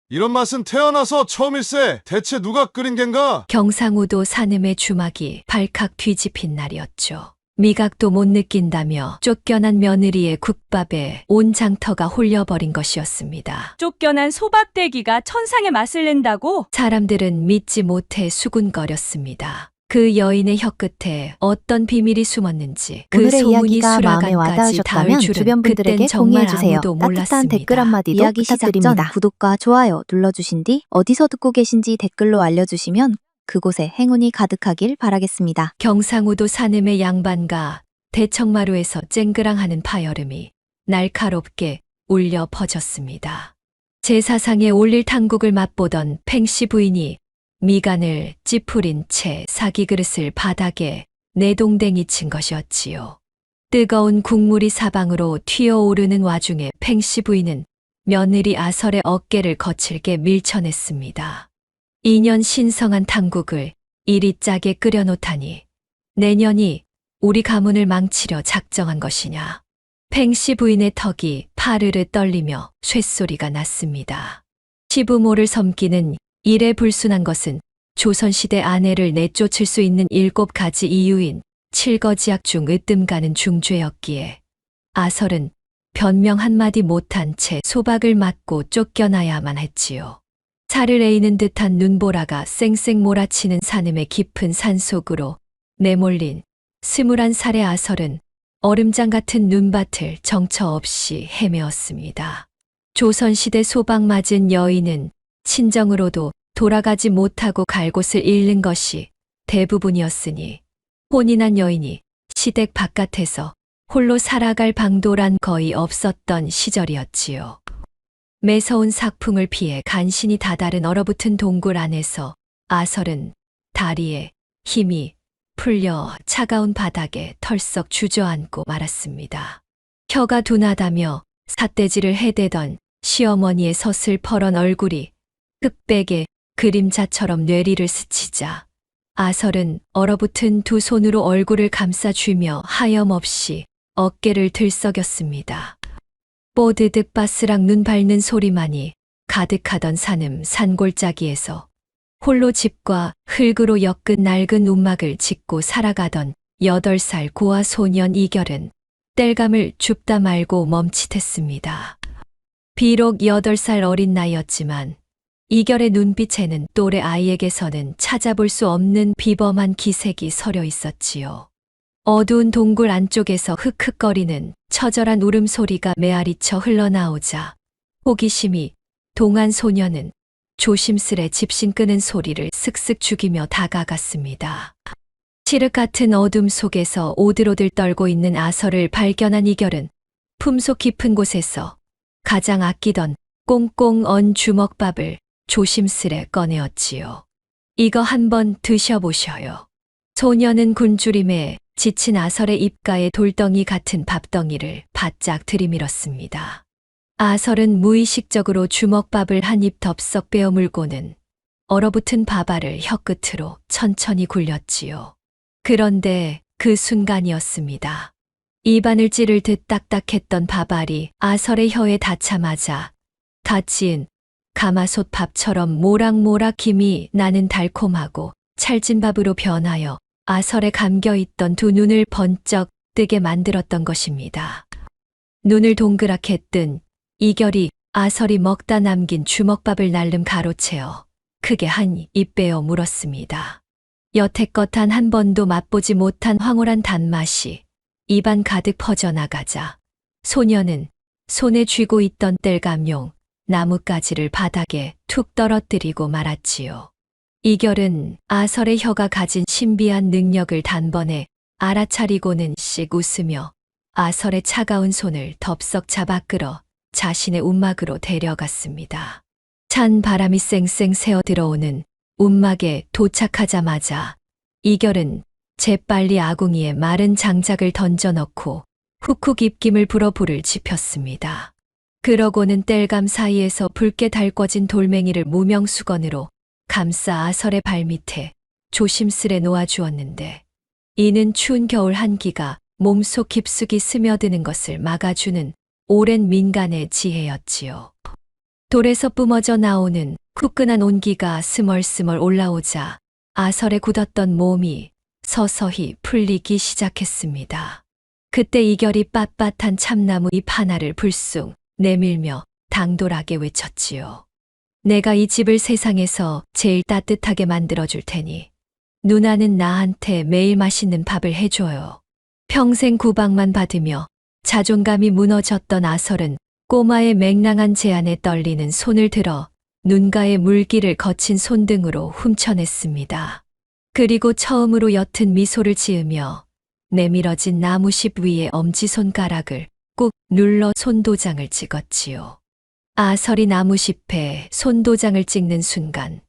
이런 맛은 태어나서 처음일세. 대체 누가 끓인 겐가? 경상우도 산음의 주막이 발칵 뒤집힌 날이었죠. 미각도 못 느낀다며 쫓겨난 며느리의 국밥에 온 장터가 홀려버린 것이었습니다. 쫓겨난 소박대기가 천상의 맛을 낸다고? 사람들은 믿지 못해 수군거렸습니다. 그 여인의 혀끝에 어떤 비밀이 숨었는지 그 오늘의 소문이 이야기가 마음에 수라간까지 닿을 와닿으셨다면 줄은 주변 분들에게 그땐 정말 공유해주세요. 아무도 따뜻한 몰랐습니다. 댓글 한마디도 이야기 시작 전 부탁드립니다. 구독과 좋아요 눌러주신 뒤 어디서 듣고 계신지 댓글로 알려주시면 그곳에 행운이 가득하길 바라겠습니다. 경상우도 산음의 양반가 대청마루에서 쨍그랑하는 파여름이 날카롭게 울려 퍼졌습니다. 제사상에 올릴 탕국을 맛보던 팽씨 부인이 미간을 찌푸린 채 사기 그릇을 바닥에 내동댕이 친 것이었지요. 뜨거운 국물이 사방으로 튀어오르는 와중에 팽씨 부인은 며느리 아설의 어깨를 거칠게 밀쳐냈습니다. 2년 신성한 탕국을 이리 짜게 끓여놓다니 내년이 우리 가문을 망치려 작정한 것이냐. 팽씨 부인의 턱이 파르르 떨리며 쇳소리가 났습니다. 시부모를 섬기는 일에 불순한 것은 조선시대 아내를 내쫓을 수 있는 7가지 이유인 칠거지약 중 으뜸가는 중죄였기에 아설은 변명 한마디 못한 채 소박을 맞고 쫓겨나야만 했지요. 살을 에이는 듯한 눈보라가 쌩쌩 몰아치는 산음의 깊은 산속으로 내몰린 21살의 아설은 얼음장 같은 눈밭을 정처 없이 헤매었습니다. 조선시대 소박 맞은 여인은 친정으로도 돌아가지 못하고 갈 곳을 잃는 것이 대부분이었으니 혼인한 여인이 시댁 바깥에서 홀로 살아갈 방도란 거의 없었던 시절이었지요. 매서운 삭풍을 피해 간신히 다다른 얼어붙은 동굴 안에서 아설은 다리에 힘이 풀려 차가운 바닥에 털썩 주저앉고 말았습니다. 혀가 둔하다며 삿대질을 해대던 시어머니의 서슬퍼런 얼굴이 흑백의 그림자처럼 뇌리를 스치자 아설은 얼어붙은 두 손으로 얼굴을 감싸쥐며 하염없이 어깨를 들썩였습니다. 뽀드득 바스락 눈 밟는 소리만이 가득하던 산음 산골짜기에서 홀로 집과 흙으로 엮은 낡은 움막을 짓고 살아가던 8살 고아 소년 이결은 땔감을 줍다 말고 멈칫했습니다. 비록 8살 어린 나이였지만 이결의 눈빛에는 또래 아이에게서는 찾아볼 수 없는 비범한 기색이 서려 있었지요. 어두운 동굴 안쪽에서 흑흑거리는 처절한 울음소리가 메아리쳐 흘러나오자 호기심이 동한 소녀는 조심스레 집신 끄는 소리를 슥슥 죽이며 다가갔습니다. 칠흑 같은 어둠 속에서 오들오들 떨고 있는 아설을 발견한 이결은 품속 깊은 곳에서 가장 아끼던 꽁꽁 언 주먹밥을 조심스레 꺼내었지요. 이거 한번 드셔보셔요. 소녀는 굶주림에 지친 아설의 입가에 돌덩이 같은 밥덩이를 바짝 들이밀었습니다. 아설은 무의식적으로 주먹밥을 한 입 덥석 베어물고는 얼어붙은 밥알을 혀끝으로 천천히 굴렸지요. 그런데 그 순간이었습니다. 입안을 찌를 듯 딱딱했던 밥알이 아설의 혀에 닿자마자 다 지은 가마솥 밥처럼 모락모락 김이 나는 달콤하고 찰진 밥으로 변하여 아설에 감겨있던 두 눈을 번쩍 뜨게 만들었던 것입니다. 눈을 동그랗게 뜬 이결이 아설이 먹다 남긴 주먹밥을 날름 가로채어 크게 한 입 베어 물었습니다. 여태껏 단 한 번도 맛보지 못한 황홀한 단맛이 입안 가득 퍼져나가자 소녀는 손에 쥐고 있던 땔감용 나뭇가지를 바닥에 툭 떨어뜨리고 말았지요. 이결은 아설의 혀가 가진 신비한 능력을 단번에 알아차리고는 씩 웃으며 아설의 차가운 손을 덥석 잡아 끌어 자신의 움막으로 데려갔습니다. 찬 바람이 쌩쌩 새어 들어오는 움막에 도착하자마자 이결은 재빨리 아궁이에 마른 장작을 던져넣고 훅훅 입김을 불어 불을 지폈습니다. 그러고는 땔감 사이에서 붉게 달궈진 돌멩이를 무명수건으로 감싸 아설의 발밑에 조심스레 놓아주었는데 이는 추운 겨울 한기가 몸속 깊숙이 스며드는 것을 막아주는 오랜 민간의 지혜였지요. 돌에서 뿜어져 나오는 후끈한 온기가 스멀스멀 올라오자 아설에 굳었던 몸이 서서히 풀리기 시작했습니다. 그때 이결이 빳빳한 참나무 잎 하나를 불쑥 내밀며 당돌하게 외쳤지요. 내가 이 집을 세상에서 제일 따뜻하게 만들어줄 테니 누나는 나한테 매일 맛있는 밥을 해줘요. 평생 구박만 받으며 자존감이 무너졌던 아설은 꼬마의 맹랑한 제안에 떨리는 손을 들어 눈가의 물기를 거친 손등으로 훔쳐냈습니다. 그리고 처음으로 옅은 미소를 지으며 내밀어진 나무십 위에 엄지손가락을 꾹 눌러 손도장을 찍었지요. 아설이 나무십에 손도장을 찍는 순간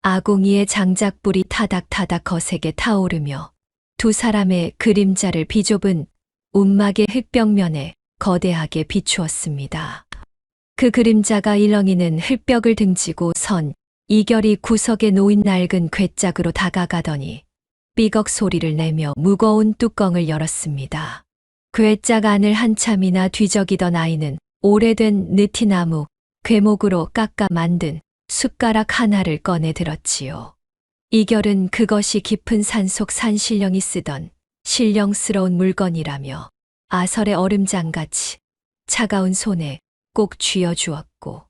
아궁이의 장작불이 타닥타닥 거세게 타오르며 두 사람의 그림자를 비좁은 움막의 흙벽면에 거대하게 비추었습니다. 그 그림자가 일렁이는 흙벽을 등지고 선 이결이 구석에 놓인 낡은 괴짝으로 다가가더니 삐걱 소리를 내며 무거운 뚜껑을 열었습니다. 괴짝 안을 한참이나 뒤적이던 아이는 오래된 느티나무 궤목으로 깎아 만든 숟가락 하나를 꺼내 들었지요. 이결은 그것이 깊은 산속 산신령이 쓰던 신령스러운 물건이라며 아설의 얼음장같이 차가운 손에 꼭 쥐어주었고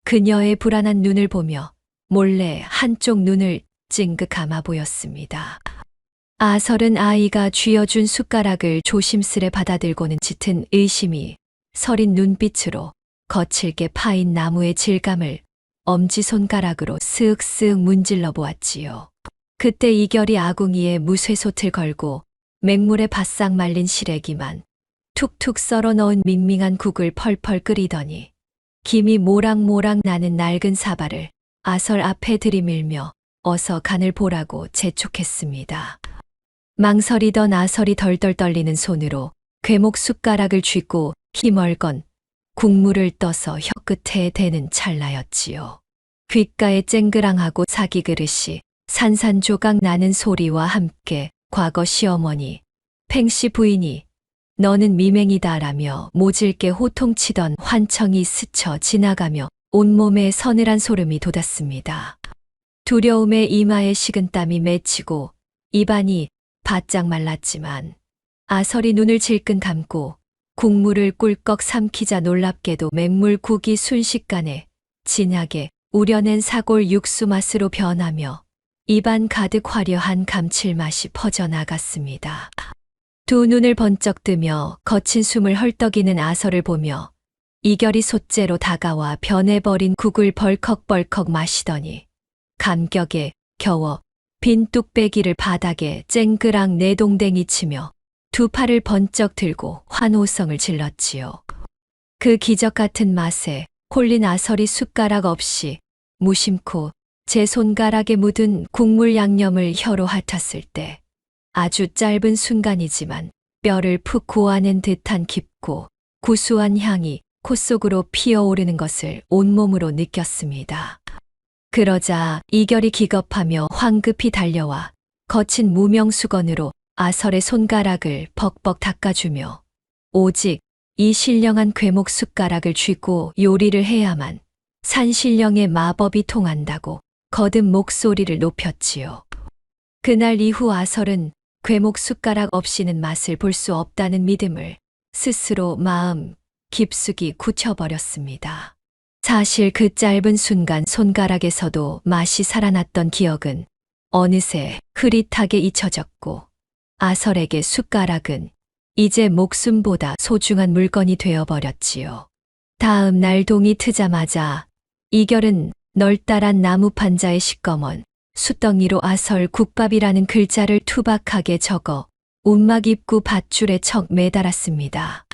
그녀의 불안한 눈을 보며 몰래 한쪽 눈을 찡긋 감아 보였습니다. 아설은 아이가 쥐어준 숟가락을 조심스레 받아들고는 짙은 의심이 서린 눈빛으로 거칠게 파인 나무의 질감을 엄지손가락으로 쓱쓱 문질러 보았지요. 그때 이결이 아궁이에 무쇠솥을 걸고 맹물에 바싹 말린 시래기만 툭툭 썰어 넣은 밍밍한 국을 펄펄 끓이더니 김이 모락모락 나는 낡은 사발을 아설 앞에 들이밀며 어서 간을 보라고 재촉했습니다. 망설이던 아설이 덜덜 떨리는 손으로 궤목 숟가락을 쥐고 힘얼건 국물을 떠서 혀끝에 대는 찰나였지요. 귓가에 쨍그랑하고 사기 그릇이 산산조각 나는 소리와 함께 과거 시어머니, 팽씨 부인이 너는 미맹이다라며 모질게 호통치던 환청이 스쳐 지나가며 온몸에 서늘한 소름이 돋았습니다. 두려움에 이마에 식은땀이 맺히고 입안이 바짝 말랐지만 아설이 눈을 질끈 감고 국물을 꿀꺽 삼키자 놀랍게도 맹물국이 순식간에 진하게 우려낸 사골 육수 맛으로 변하며 입안 가득 화려한 감칠맛이 퍼져나갔습니다. 두 눈을 번쩍 뜨며 거친 숨을 헐떡이는 아설을 보며 이결이 솥재로 다가와 변해버린 국을 벌컥벌컥 마시더니 감격에 겨워 빈 뚝배기를 바닥에 쨍그랑 내동댕이 치며 두 팔을 번쩍 들고 환호성을 질렀지요. 그 기적 같은 맛에 홀린 아설이 숟가락 없이 무심코 제 손가락에 묻은 국물 양념을 혀로 핥았을 때 아주 짧은 순간이지만 뼈를 푹 고아낸 듯한 깊고 구수한 향이 콧속으로 피어오르는 것을 온몸으로 느꼈습니다. 그러자 이결이 기겁하며 황급히 달려와 거친 무명수건으로 아설의 손가락을 벅벅 닦아주며 오직 이 신령한 궤목 숟가락을 쥐고 요리를 해야만 산신령의 마법이 통한다고 거듭 목소리를 높였지요. 그날 이후 아설은 궤목 숟가락 없이는 맛을 볼 수 없다는 믿음을 스스로 마음 깊숙이 굳혀버렸습니다. 사실 그 짧은 순간 손가락에서도 맛이 살아났던 기억은 어느새 흐릿하게 잊혀졌고 아설에게 숟가락은 이제 목숨보다 소중한 물건이 되어버렸지요. 다음 날 동이 트자마자 이결은 널따란 나무 판자에 시꺼먼 숯덩이로 아설 국밥이라는 글자를 투박하게 적어 움막 입구 밧줄에 척 매달았습니다.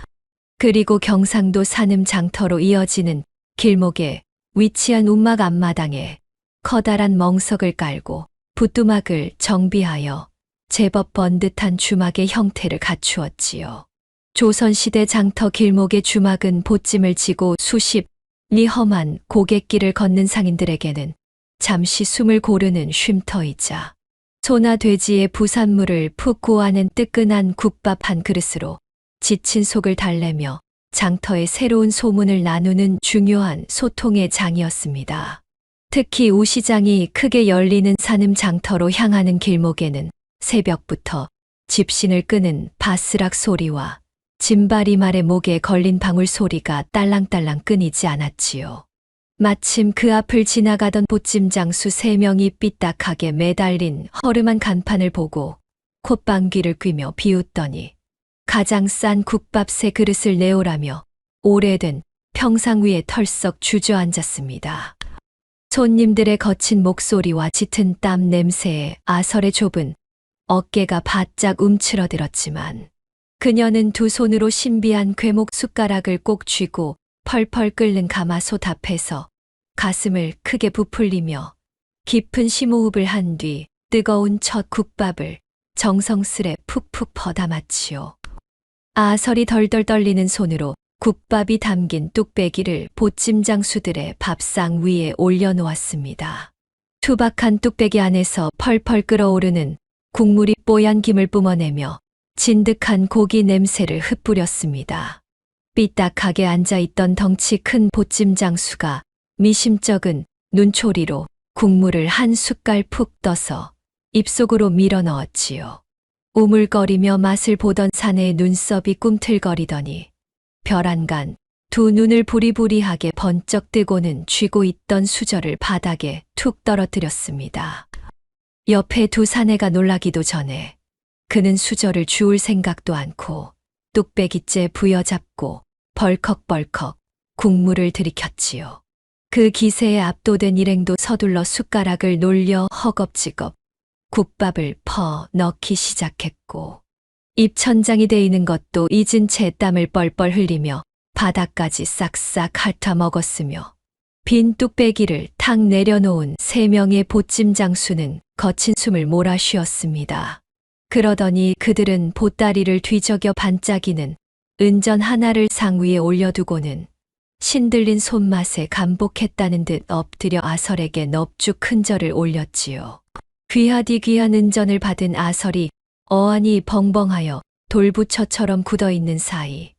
그리고 경상도 산음 장터로 이어지는 길목에 위치한 움막 앞마당에 커다란 멍석을 깔고 부뚜막을 정비하여 제법 번듯한 주막의 형태를 갖추었지요. 조선시대 장터 길목의 주막은 보찜을 지고 수십 리 험한 고갯길을 걷는 상인들에게는 잠시 숨을 고르는 쉼터이자 소나 돼지의 부산물을 푹 고아낸 뜨끈한 국밥 한 그릇으로 지친 속을 달래며 장터의 새로운 소문을 나누는 중요한 소통의 장이었습니다. 특히 우시장이 크게 열리는 산음 장터로 향하는 길목에는 새벽부터 집신을 끄는 바스락 소리와 짐바리말의 목에 걸린 방울 소리가 딸랑딸랑 끊이지 않았지요. 마침 그 앞을 지나가던 보찜장수 3명이 삐딱하게 매달린 허름한 간판을 보고 콧방귀를 뀌며 비웃더니 가장 싼 국밥 3그릇을 내오라며 오래된 평상 위에 털썩 주저앉았습니다. 손님들의 거친 목소리와 짙은 땀 냄새에 아설의 좁은 어깨가 바짝 움츠러들었지만 그녀는 두 손으로 신비한 궤목 숟가락을 꼭 쥐고 펄펄 끓는 가마솥 앞에서 가슴을 크게 부풀리며 깊은 심호흡을 한 뒤 뜨거운 첫 국밥을 정성스레 푹푹 퍼담았지요. 아설이 덜덜 떨리는 손으로 국밥이 담긴 뚝배기를 보찜장수들의 밥상 위에 올려놓았습니다. 투박한 뚝배기 안에서 펄펄 끓어오르는 국물이 뽀얀 김을 뿜어내며 진득한 고기 냄새를 흩뿌렸습니다. 삐딱하게 앉아있던 덩치 큰 보찜장수가 미심쩍은 눈초리로 국물을 한 숟갈 푹 떠서 입속으로 밀어 넣었지요. 우물거리며 맛을 보던 사내의 눈썹이 꿈틀거리더니 벼란간 두 눈을 부리부리하게 번쩍 뜨고는 쥐고 있던 수저를 바닥에 툭 떨어뜨렸습니다. 옆에 두 사내가 놀라기도 전에 그는 수저를 주울 생각도 않고 뚝배기째 부여잡고 벌컥벌컥 국물을 들이켰지요. 그 기세에 압도된 일행도 서둘러 숟가락을 놀려 허겁지겁 국밥을 퍼 넣기 시작했고 입천장이 데이는 것도 잊은 채 땀을 뻘뻘 흘리며 바닥까지 싹싹 핥아 먹었으며 빈 뚝배기를 탁 내려놓은 3명의 보찜장수는 거친 숨을 몰아쉬었습니다. 그러더니 그들은 보따리를 뒤적여 반짝이는 은전 하나를 상 위에 올려두고는 신들린 손맛에 감복했다는 듯 엎드려 아설에게 넙죽 큰 절을 올렸지요. 귀하디 귀한 은전을 받은 아설이 어안이 벙벙하여 돌부처처럼 굳어있는 사이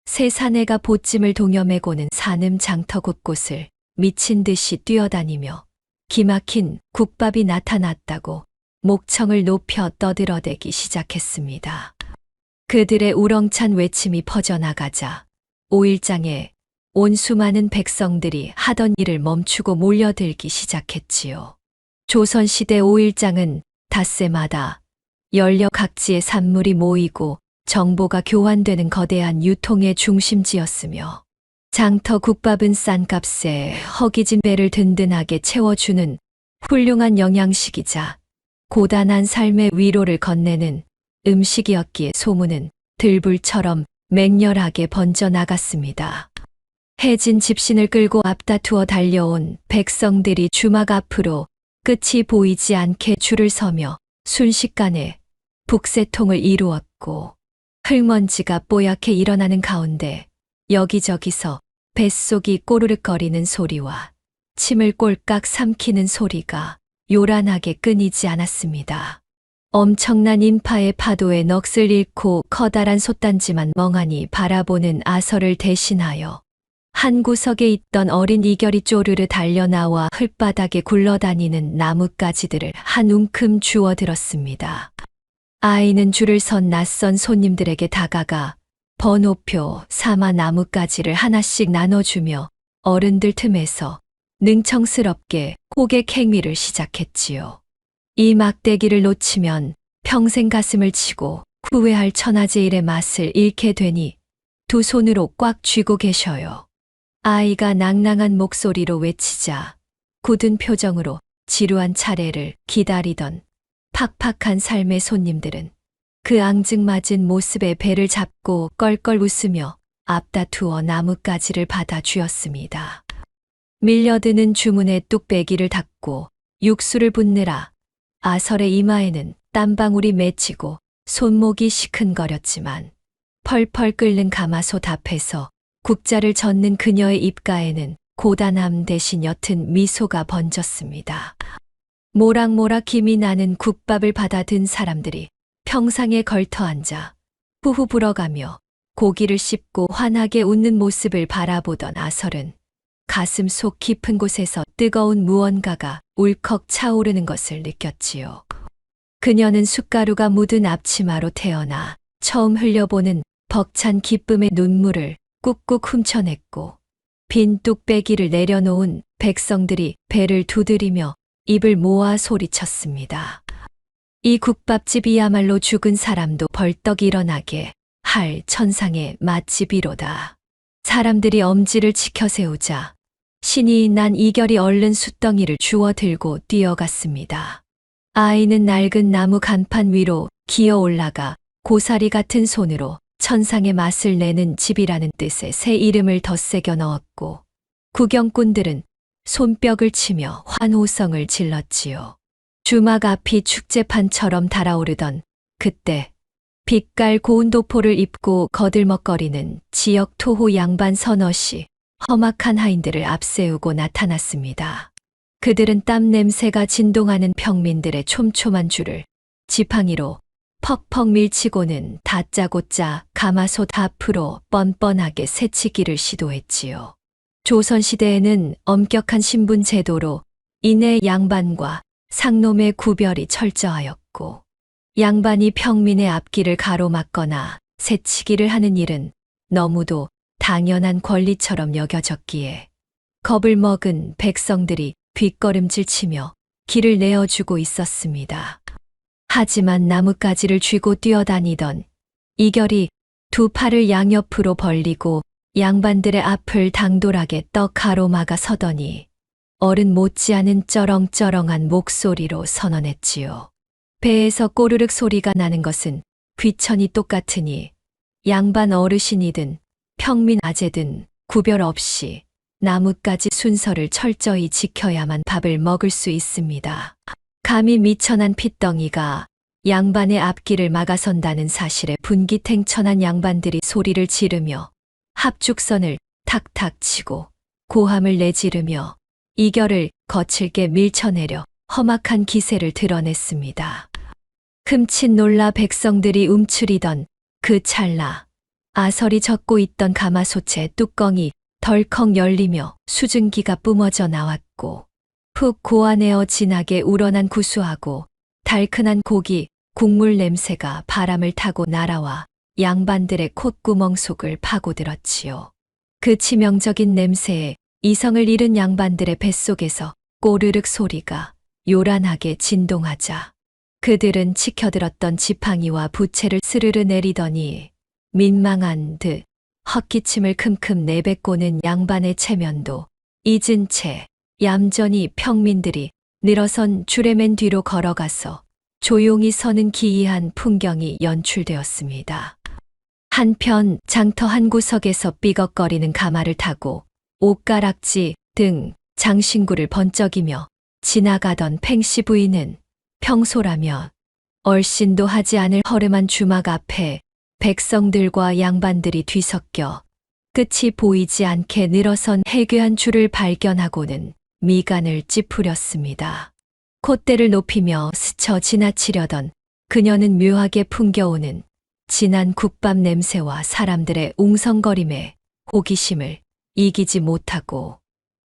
새 사내가 보찜을 동여매고는 산음 장터 곳곳을 미친 듯이 뛰어다니며 기막힌 국밥이 나타났다고 목청을 높여 떠들어대기 시작했습니다. 그들의 우렁찬 외침이 퍼져나가자 5일장에 온 수많은 백성들이 하던 일을 멈추고 몰려들기 시작했지요. 조선시대 5일장은 닷새마다 열려 각지의 산물이 모이고 정보가 교환되는 거대한 유통의 중심지였으며 장터 국밥은 싼 값에 허기진 배를 든든하게 채워주는 훌륭한 영양식이자 고단한 삶의 위로를 건네는 음식이었기에 소문은 들불처럼 맹렬하게 번져나갔습니다. 해진 집신을 끌고 앞다투어 달려온 백성들이 주막 앞으로 끝이 보이지 않게 줄을 서며 순식간에 북새통을 이루었고 흙먼지가 뽀얗게 일어나는 가운데 여기저기서 뱃속이 꼬르륵거리는 소리와 침을 꼴깍 삼키는 소리가 요란하게 끊이지 않았습니다. 엄청난 인파의 파도에 넋을 잃고 커다란 솥단지만 멍하니 바라보는 아설을 대신하여 한 구석에 있던 어린 이결이 쪼르르 달려나와 흙바닥에 굴러다니는 나뭇가지들을 한 움큼 주워들었습니다. 아이는 줄을 선 낯선 손님들에게 다가가 번호표, 사마 나뭇가지를 하나씩 나눠주며 어른들 틈에서 능청스럽게 호객 행위를 시작했지요. 이 막대기를 놓치면 평생 가슴을 치고 후회할 천하제일의 맛을 잃게 되니 두 손으로 꽉 쥐고 계셔요. 아이가 낭낭한 목소리로 외치자 굳은 표정으로 지루한 차례를 기다리던 팍팍한 삶의 손님들은 그 앙증맞은 모습에 배를 잡고 껄껄 웃으며 앞다투어 나뭇가지를 받아 쥐었습니다. 밀려드는 주문에 뚝배기를 닫고 육수를 붓느라 아설의 이마에는 땀방울이 맺히고 손목이 시큰거렸지만 펄펄 끓는 가마솥 앞에서 국자를 젓는 그녀의 입가에는 고단함 대신 옅은 미소가 번졌습니다. 모락모락 김이 나는 국밥을 받아 든 사람들이 평상에 걸터앉아 후후 불어가며 고기를 씹고 환하게 웃는 모습을 바라보던 아설은 가슴 속 깊은 곳에서 뜨거운 무언가가 울컥 차오르는 것을 느꼈지요. 그녀는 숟가루가 묻은 앞치마로 태어나 처음 흘려보는 벅찬 기쁨의 눈물을 꾹꾹 훔쳐냈고 빈 뚝배기를 내려놓은 백성들이 배를 두드리며 입을 모아 소리쳤습니다. 이 국밥집이야말로 죽은 사람도 벌떡 일어나게 할 천상의 맛집이로다. 사람들이 엄지를 치켜 세우자 신이 난 이결이 얼른 숯덩이를 주워 들고 뛰어갔습니다. 아이는 낡은 나무 간판 위로 기어 올라가 고사리 같은 손으로 천상의 맛을 내는 집이라는 뜻의 새 이름을 덧새겨 넣었고 구경꾼들은 손뼉을 치며 환호성을 질렀지요. 주막 앞이 축제판처럼 달아오르던 그때 빛깔 고운 도포를 입고 거들먹거리는 지역 토호 양반 서너시 험악한 하인들을 앞세우고 나타났습니다. 그들은 땀 냄새가 진동하는 평민들의 촘촘한 줄을 지팡이로 퍽퍽 밀치고는 다짜고짜 가마솥 앞으로 뻔뻔하게 새치기를 시도했지요. 조선시대에는 엄격한 신분 제도로 인해 양반과 상놈의 구별이 철저하였고 양반이 평민의 앞길을 가로막거나 새치기를 하는 일은 너무도 당연한 권리처럼 여겨졌기에 겁을 먹은 백성들이 뒷걸음질 치며 길을 내어주고 있었습니다. 하지만 나뭇가지를 쥐고 뛰어다니던 이결이 두 팔을 양옆으로 벌리고 양반들의 앞을 당돌하게 떡 가로막아 서더니 어른 못지않은 쩌렁쩌렁한 목소리로 선언했지요. 배에서 꼬르륵 소리가 나는 것은 귀천이 똑같으니 양반 어르신이든 평민 아재든 구별 없이 나뭇가지 순서를 철저히 지켜야만 밥을 먹을 수 있습니다. 감히 미천한 핏덩이가 양반의 앞길을 막아선다는 사실에 분기탱천한 양반들이 소리를 지르며 합죽선을 탁탁 치고 고함을 내지르며 이결을 거칠게 밀쳐내려 험악한 기세를 드러냈습니다. 흠칫 놀라 백성들이 움츠리던 그 찰나 아설이 젓고 있던 가마솥의 뚜껑이 덜컥 열리며 수증기가 뿜어져 나왔고 푹 고아내어 진하게 우러난 구수하고 달큰한 고기, 국물 냄새가 바람을 타고 날아와 양반들의 콧구멍 속을 파고들었지요. 그 치명적인 냄새에 이성을 잃은 양반들의 뱃속에서 꼬르륵 소리가 요란하게 진동하자 그들은 치켜들었던 지팡이와 부채를 스르르 내리더니 민망한 듯 헛기침을 큼큼 내뱉고는 양반의 체면도 잊은 채 얌전히 평민들이 늘어선 줄에 맨 뒤로 걸어가서 조용히 서는 기이한 풍경이 연출되었습니다. 한편 장터 한 구석에서 삐걱거리는 가마를 타고 옷가락지 등 장신구를 번쩍이며 지나가던 팽씨 부인은 평소라면 얼씬도 하지 않을 허름한 주막 앞에 백성들과 양반들이 뒤섞여 끝이 보이지 않게 늘어선 해괴한 줄을 발견하고는 미간을 찌푸렸습니다. 콧대를 높이며 스쳐 지나치려던 그녀는 묘하게 풍겨오는 진한 국밥 냄새와 사람들의 웅성거림에 호기심을 이기지 못하고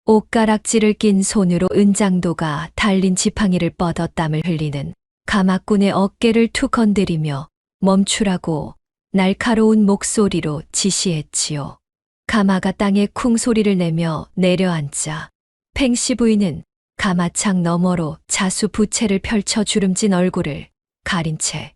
옷가락지를 낀 손으로 은장도가 달린 지팡이를 뻗어 땀을 흘리는 가마꾼의 어깨를 툭 건드리며 멈추라고 날카로운 목소리로 지시했지요. 가마가 땅에 쿵 소리를 내며 내려앉자 팽씨 부인은 가마창 너머로 자수 부채를 펼쳐 주름진 얼굴을 가린 채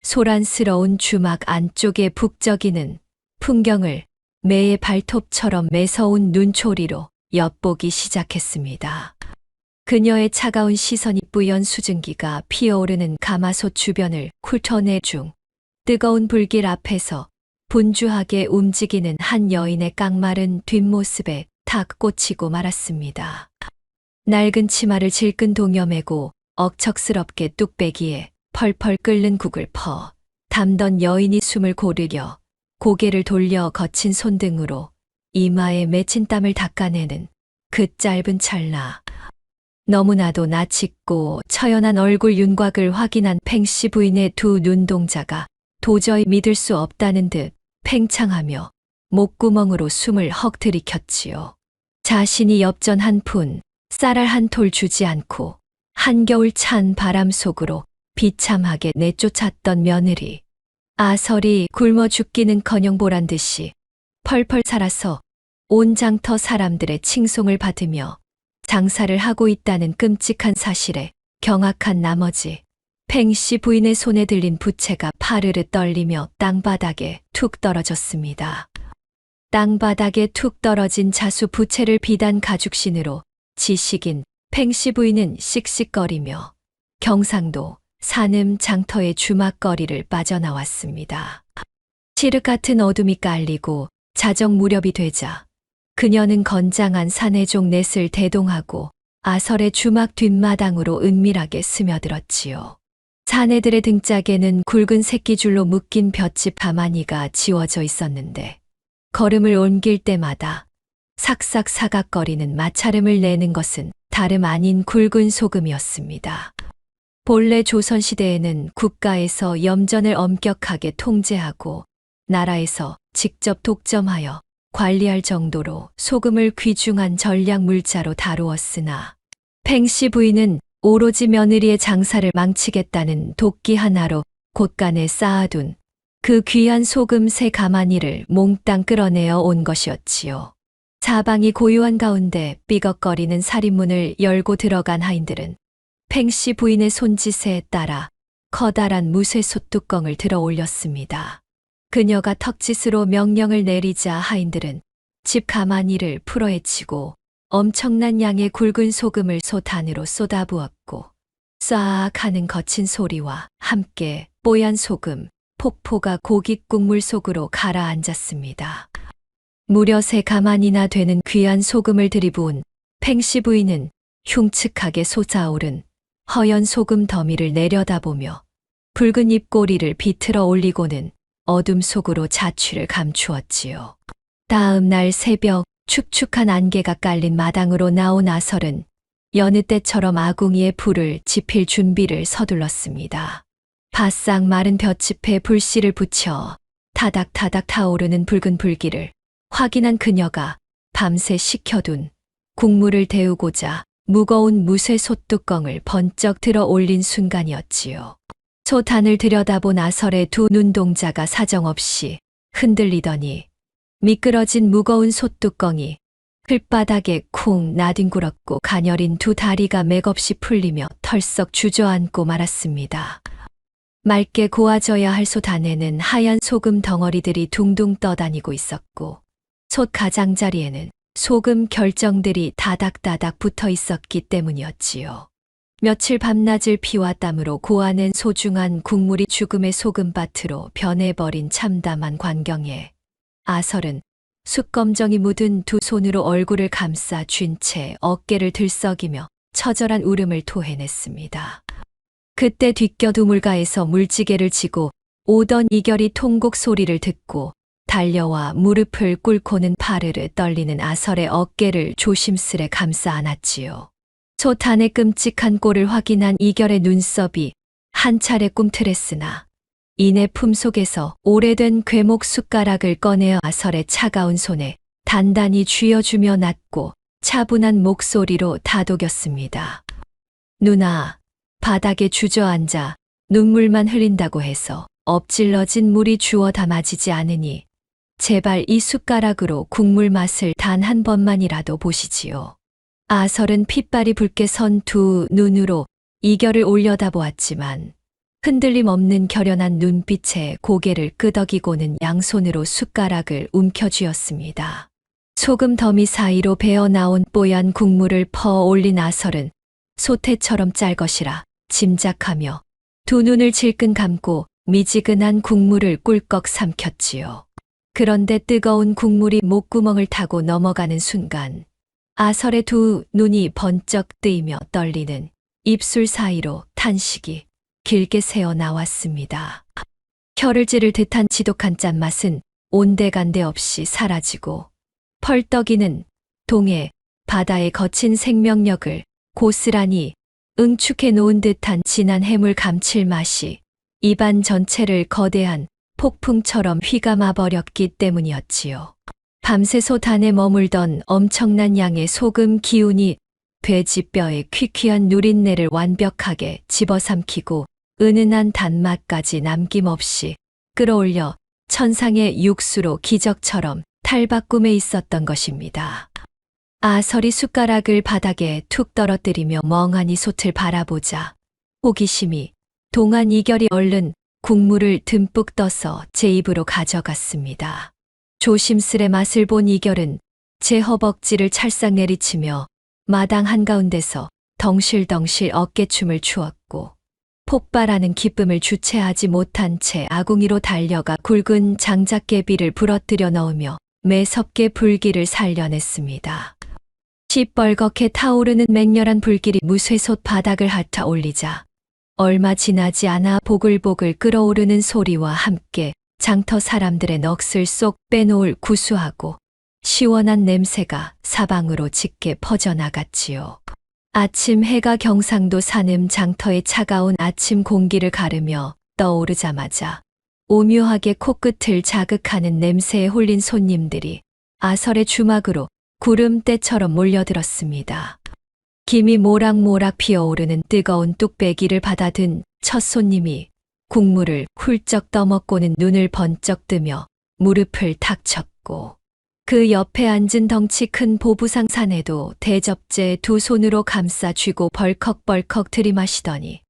소란스러운 주막 안쪽에 북적이는 풍경을 매의 발톱처럼 매서운 눈초리로 엿보기 시작했습니다. 그녀의 차가운 시선이 뿌연 수증기가 피어오르는 가마솥 주변을 훑어내 중 뜨거운 불길 앞에서 분주하게 움직이는 한 여인의 깡마른 뒷모습에 탁 꽂히고 말았습니다. 낡은 치마를 질끈 동여매고 억척스럽게 뚝배기에 펄펄 끓는 국을 퍼 담던 여인이 숨을 고르려 고개를 돌려 거친 손등으로 이마에 맺힌 땀을 닦아내는 그 짧은 찰나 너무나도 나칫고 처연한 얼굴 윤곽을 확인한 팽씨 부인의 두 눈동자가 도저히 믿을 수 없다는 듯 팽창하며 목구멍으로 숨을 헉 들이켰지요. 자신이 엽전 한 푼, 쌀알 한 톨 주지 않고 한겨울 찬 바람 속으로 비참하게 내쫓았던 며느리. 아설이 굶어 죽기는커녕 보란 듯이 펄펄 살아서 온 장터 사람들의 칭송을 받으며 장사를 하고 있다는 끔찍한 사실에 경악한 나머지 팽씨 부인의 손에 들린 부채가 파르르 떨리며 땅바닥에 툭 떨어졌습니다. 땅바닥에 툭 떨어진 자수 부채를 비단 가죽신으로 지식인 팽씨 부인은 씩씩거리며 경상도 산음 장터의 주막거리를 빠져나왔습니다. 칠흑 같은 어둠이 깔리고 자정 무렵이 되자 그녀는 건장한 사내종 넷을 대동하고 아설의 주막 뒷마당으로 은밀하게 스며들었지요. 사내들의 등짝에는 굵은 새끼줄로 묶인 볏짚 가마니가 지워져 있었는데 걸음을 옮길 때마다 삭삭 사각거리는 마찰음을 내는 것은 다름 아닌 굵은 소금이었습니다. 본래 조선시대에는 국가에서 염전을 엄격하게 통제하고 나라에서 직접 독점하여 관리할 정도로 소금을 귀중한 전략 물자로 다루었으나 팽씨 부인은 오로지 며느리의 장사를 망치겠다는 도끼 하나로 곳간에 쌓아둔 그 귀한 소금 새 가마니를 몽땅 끌어내어 온 것이었지요. 사방이 고요한 가운데 삐걱거리는 살인문을 열고 들어간 하인들은 팽씨 부인의 손짓에 따라 커다란 무쇠 솥뚜껑을 들어 올렸습니다. 그녀가 턱짓으로 명령을 내리자 하인들은 집 가마니를 풀어헤치고 엄청난 양의 굵은 소금을 솥 안으로 쏟아부었고 쏴악 하는 거친 소리와 함께 뽀얀 소금, 폭포가 고깃 국물 속으로 가라앉았습니다. 무려 3가마니나 되는 귀한 소금을 들이부은 팽씨 부인은 흉측하게 솟아오른 허연 소금 더미를 내려다보며 붉은 입꼬리를 비틀어 올리고는 어둠 속으로 자취를 감추었지요. 다음 날 새벽 축축한 안개가 깔린 마당으로 나온 아설은 여느 때처럼 아궁이에 불을 지필 준비를 서둘렀습니다. 바싹 마른 볏짚에 불씨를 붙여 타닥타닥 타오르는 붉은 불기를 확인한 그녀가 밤새 식혀둔 국물을 데우고자 무거운 무쇠 솥뚜껑을 번쩍 들어 올린 순간이었지요. 솥 안을 들여다본 아설의 두 눈동자가 사정없이 흔들리더니 미끄러진 무거운 솥뚜껑이 흘바닥에 쿵 나뒹굴었고 가녀린 두 다리가 맥없이 풀리며 털썩 주저앉고 말았습니다. 맑게 고아져야 할 솥 안에는 하얀 소금 덩어리들이 둥둥 떠다니고 있었고 솥 가장자리에는 소금 결정들이 다닥다닥 붙어 있었기 때문이었지요. 며칠 밤낮을 피와 땀으로 고아낸 소중한 국물이 죽음의 소금밭으로 변해버린 참담한 광경에 아설은 숯검정이 묻은 두 손으로 얼굴을 감싸 쥔 채 어깨를 들썩이며 처절한 울음을 토해냈습니다. 그때 뒷곁우물가에서 물지개를 지고 오던 이결이 통곡 소리를 듣고 달려와 무릎을 꿇고는 파르르 떨리는 아설의 어깨를 조심스레 감싸 안았지요. 솥 안의 끔찍한 꼴을 확인한 이결의 눈썹이 한 차례 꿈틀했으나 이내 품속에서 오래된 괴목 숟가락을 꺼내어 아설의 차가운 손에 단단히 쥐어주며 낮고 차분한 목소리로 다독였습니다. 누나, 바닥에 주저앉아 눈물만 흘린다고 해서 엎질러진 물이 주워 담아지지 않으니 제발 이 숟가락으로 국물 맛을 단 한 번만이라도 보시지요. 아설은 핏발이 붉게 선 두 눈으로 이결을 올려다보았지만 흔들림 없는 결연한 눈빛에 고개를 끄덕이고는 양손으로 숟가락을 움켜쥐었습니다. 소금 더미 사이로 배어나온 뽀얀 국물을 퍼 올린 아설은 소태처럼 짤 것이라 짐작하며 두 눈을 질끈 감고 미지근한 국물을 꿀꺽 삼켰지요. 그런데 뜨거운 국물이 목구멍을 타고 넘어가는 순간 아설의 두 눈이 번쩍 뜨이며 떨리는 입술 사이로 탄식이 길게 새어 나왔습니다. 혀를 찌를 듯한 지독한 짠맛은 온데간데 없이 사라지고 펄떡이는 동해 바다의 거친 생명력을 고스란히 응축해 놓은 듯한 진한 해물 감칠맛이 입안 전체를 거대한 폭풍처럼 휘감아 버렸기 때문이었지요. 밤새 솥 안에 머물던 엄청난 양의 소금 기운이 돼지뼈의 퀴퀴한 누린내를 완벽하게 집어삼키고 은은한 단맛까지 남김없이 끌어올려 천상의 육수로 기적처럼 탈바꿈해 있었던 것입니다. 아설이 숟가락을 바닥에 툭 떨어뜨리며 멍하니 솥을 바라보자 호기심이 동한 이결이 얼른 국물을 듬뿍 떠서 제 입으로 가져갔습니다. 조심스레 맛을 본 이결은 제 허벅지를 찰싹 내리치며 마당 한가운데서 덩실덩실 어깨춤을 추었고 폭발하는 기쁨을 주체하지 못한 채 아궁이로 달려가 굵은 장작개비를 부러뜨려 넣으며 매섭게 불길을 살려냈습니다. 시뻘겋게 타오르는 맹렬한 불길이 무쇠솥 바닥을 핥아 올리자 얼마 지나지 않아 보글보글 끓어오르는 소리와 함께 장터 사람들의 넋을 쏙 빼놓을 구수하고 시원한 냄새가 사방으로 짙게 퍼져나갔지요. 아침 해가 경상도 산음 장터의 차가운 아침 공기를 가르며 떠오르자마자 오묘하게 코끝을 자극하는 냄새에 홀린 손님들이 아설의 주막으로 구름대처럼 몰려들었습니다. 김이 모락모락 피어오르는 뜨거운 뚝배기를 받아든 첫 손님이 국물을 훌쩍 떠먹고는 눈을 번쩍 뜨며 무릎을 탁 쳤고 그 옆에 앉은 덩치 큰 보부상 사내도 대접제 두 손으로 감싸 쥐고 벌컥벌컥 들이마시더니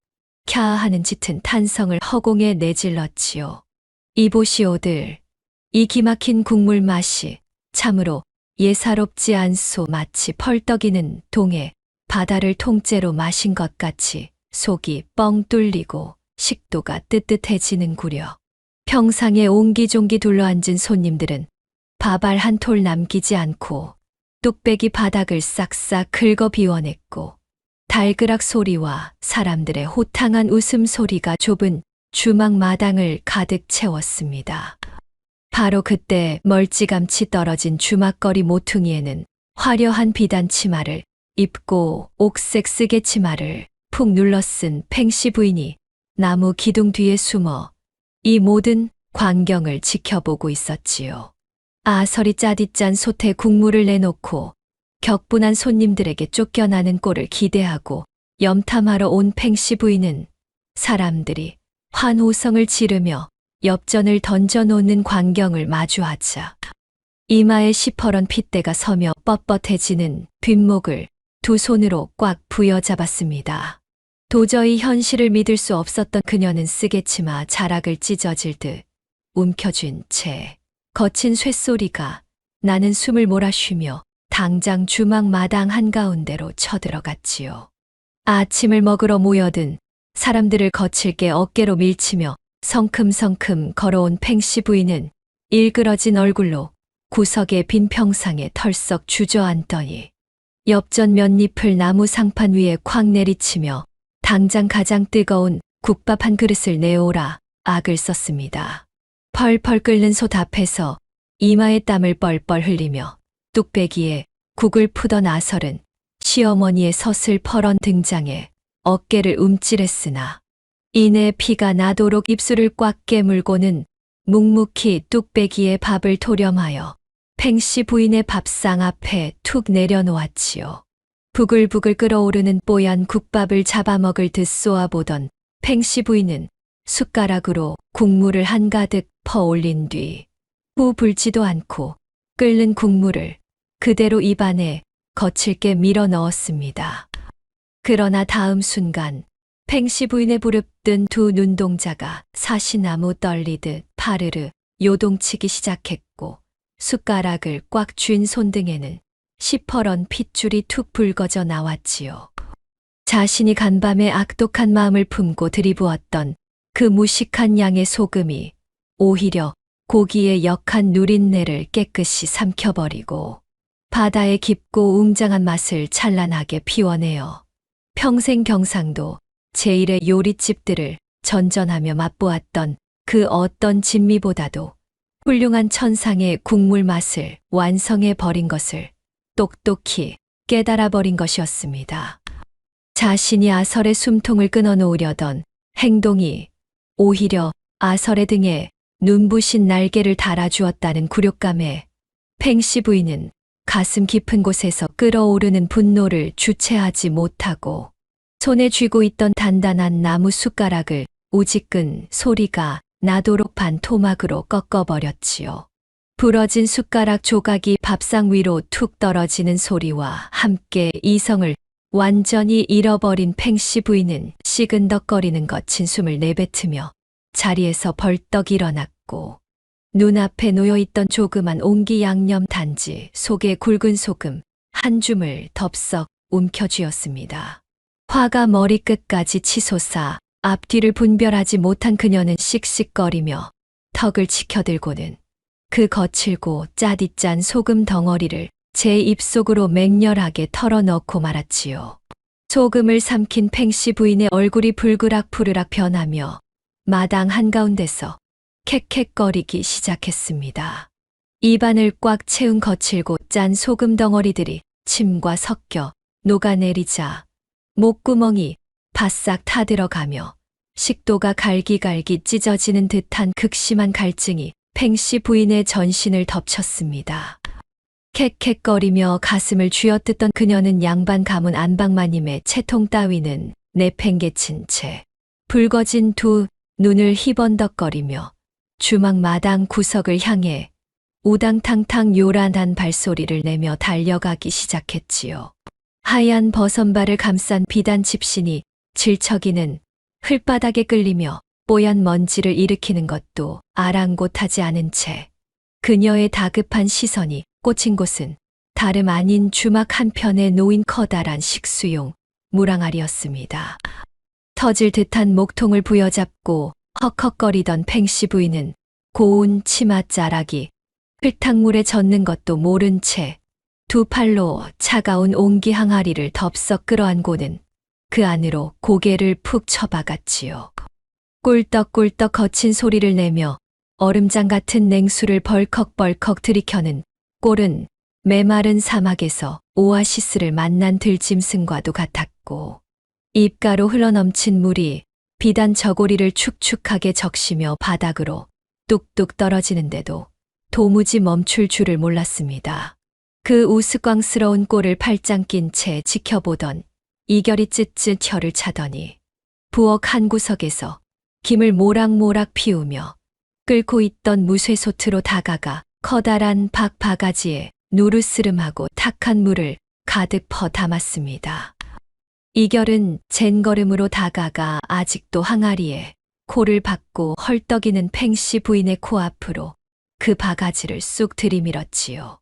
캬 하는 짙은 탄성을 허공에 내질렀지요. 이보시오들, 이 기막힌 국물 맛이 참으로 예사롭지 않소. 마치 펄떡이는 동해 바다를 통째로 마신 것 같이 속이 뻥 뚫리고 식도가 뜨뜻해지는구려. 평상에 옹기종기 둘러앉은 손님들은 밥알 한 톨 남기지 않고 뚝배기 바닥을 싹싹 긁어 비워냈고 달그락 소리와 사람들의 호탕한 웃음소리가 좁은 주막 마당을 가득 채웠습니다. 바로 그때 멀찌감치 떨어진 주막거리 모퉁이에는 화려한 비단 치마를 입고 옥색 쓰개 치마를 푹 눌러 쓴 팽씨 부인이 나무 기둥 뒤에 숨어 이 모든 광경을 지켜보고 있었지요. 아설이 짜디짠 솥에 국물을 내놓고 격분한 손님들에게 쫓겨나는 꼴을 기대하고 염탐하러 온 팽씨 부인은 사람들이 환호성을 지르며 엽전을 던져놓는 광경을 마주하자 이마에 시퍼런 핏대가 서며 뻣뻣해지는 뒷목을 두 손으로 꽉 부여잡았습니다. 도저히 현실을 믿을 수 없었던 그녀는 쓰개치마 자락을 찢어질 듯 움켜쥔 채 거친 쇳소리가 나는 숨을 몰아쉬며 당장 주막 마당 한가운데로 쳐들어갔지요. 아침을 먹으러 모여든 사람들을 거칠게 어깨로 밀치며 성큼성큼 걸어온 팽씨 부인은 일그러진 얼굴로 구석의 빈 평상에 털썩 주저앉더니 엽전 몇 잎을 나무 상판 위에 콱 내리치며 당장 가장 뜨거운 국밥 한 그릇을 내오라 악을 썼습니다. 펄펄 끓는 솥 앞에서 이마에 땀을 뻘뻘 흘리며 뚝배기에 국을 푸던 아설은 시어머니의 서슬퍼런 등장에 어깨를 움찔했으나 이내 피가 나도록 입술을 꽉 깨물고는 묵묵히 뚝배기에 밥을 토렴하여 팽씨 부인의 밥상 앞에 툭 내려놓았지요. 부글부글 끓어오르는 뽀얀 국밥을 잡아먹을 듯 쏘아보던 팽씨 부인은 숟가락으로 국물을 한가득 퍼올린 뒤 후 불지도 않고 끓는 국물을 그대로 입안에 거칠게 밀어 넣었습니다. 그러나 다음 순간 팽씨 부인의 부릅뜬 두 눈동자가 사시나무 떨리듯 파르르 요동치기 시작했고 숟가락을 꽉 쥔 손등에는 시퍼런 핏줄이 툭 붉어져 나왔지요. 자신이 간밤에 악독한 마음을 품고 들이부었던 그 무식한 양의 소금이 오히려 고기의 역한 누린내를 깨끗이 삼켜버리고 바다의 깊고 웅장한 맛을 찬란하게 피워내어 평생 경상도 제1의 요리집들을 전전하며 맛보았던 그 어떤 진미보다도 훌륭한 천상의 국물 맛을 완성해 버린 것을 똑똑히 깨달아 버린 것이었습니다. 자신이 아설의 숨통을 끊어놓으려던 행동이 오히려 아설의 등에 눈부신 날개를 달아주었다는 굴욕감에 팽씨 부인은 가슴 깊은 곳에서 끓어오르는 분노를 주체하지 못하고 손에 쥐고 있던 단단한 나무 숟가락을 우지끈 소리가 나도록 반 토막으로 꺾어버렸지요. 부러진 숟가락 조각이 밥상 위로 툭 떨어지는 소리와 함께 이성을 완전히 잃어버린 팽씨 부인은 시근덕거리는 거친 숨을 내뱉으며 자리에서 벌떡 일어났고 눈앞에 놓여있던 조그만 옹기 양념 단지 속에 굵은 소금 한 줌을 덥석 움켜쥐었습니다. 화가 머리끝까지 치솟아 앞뒤를 분별하지 못한 그녀는 씩씩거리며 턱을 치켜들고는 그 거칠고 짜디짠 소금 덩어리를 제 입속으로 맹렬하게 털어넣고 말았지요. 소금을 삼킨 팽씨 부인의 얼굴이 불그락 푸르락 변하며 마당 한가운데서 캑캑거리기 시작했습니다. 입안을 꽉 채운 거칠고 짠 소금 덩어리들이 침과 섞여 녹아내리자 목구멍이 바싹 타들어가며 식도가 갈기갈기 찢어지는 듯한 극심한 갈증이 팽씨 부인의 전신을 덮쳤습니다. 캑캑거리며 가슴을 쥐어뜯던 그녀는 양반 가문 안방마님의 채통 따위는 내팽개친 채 붉어진 두 눈을 희번덕거리며 주막 마당 구석을 향해 우당탕탕 요란한 발소리를 내며 달려가기 시작했지요. 하얀 버선발을 감싼 비단 집신이 질척이는 흘바닥에 끌리며 뽀얀 먼지를 일으키는 것도 아랑곳하지 않은 채 그녀의 다급한 시선이 꽂힌 곳은 다름 아닌 주막 한편에 놓인 커다란 식수용 무랑알이었습니다. 터질 듯한 목통을 부여잡고 헉헉거리던 팽씨 부인은 고운 치맛자락이 흙탕물에 젖는 것도 모른 채 두 팔로 차가운 옹기 항아리를 덥석 끌어안고는 그 안으로 고개를 푹 쳐박았지요. 꿀떡꿀떡 거친 소리를 내며 얼음장 같은 냉수를 벌컥벌컥 들이켜는 꼴은 메마른 사막에서 오아시스를 만난 들짐승과도 같았고 입가로 흘러넘친 물이 비단 저고리를 축축하게 적시며 바닥으로 뚝뚝 떨어지는데도 도무지 멈출 줄을 몰랐습니다. 그 우스꽝스러운 꼴을 팔짱 낀 채 지켜보던 이결이 쯧쯧 혀를 차더니 부엌 한 구석에서 김을 모락모락 피우며 끓고 있던 무쇠솥으로 다가가 커다란 박 바가지에 누르스름하고 탁한 물을 가득 퍼 담았습니다. 이결은 젠걸음으로 다가가 아직도 항아리에 코를 박고 헐떡이는 팽씨 부인의 코앞으로 그 바가지를 쑥 들이밀었지요.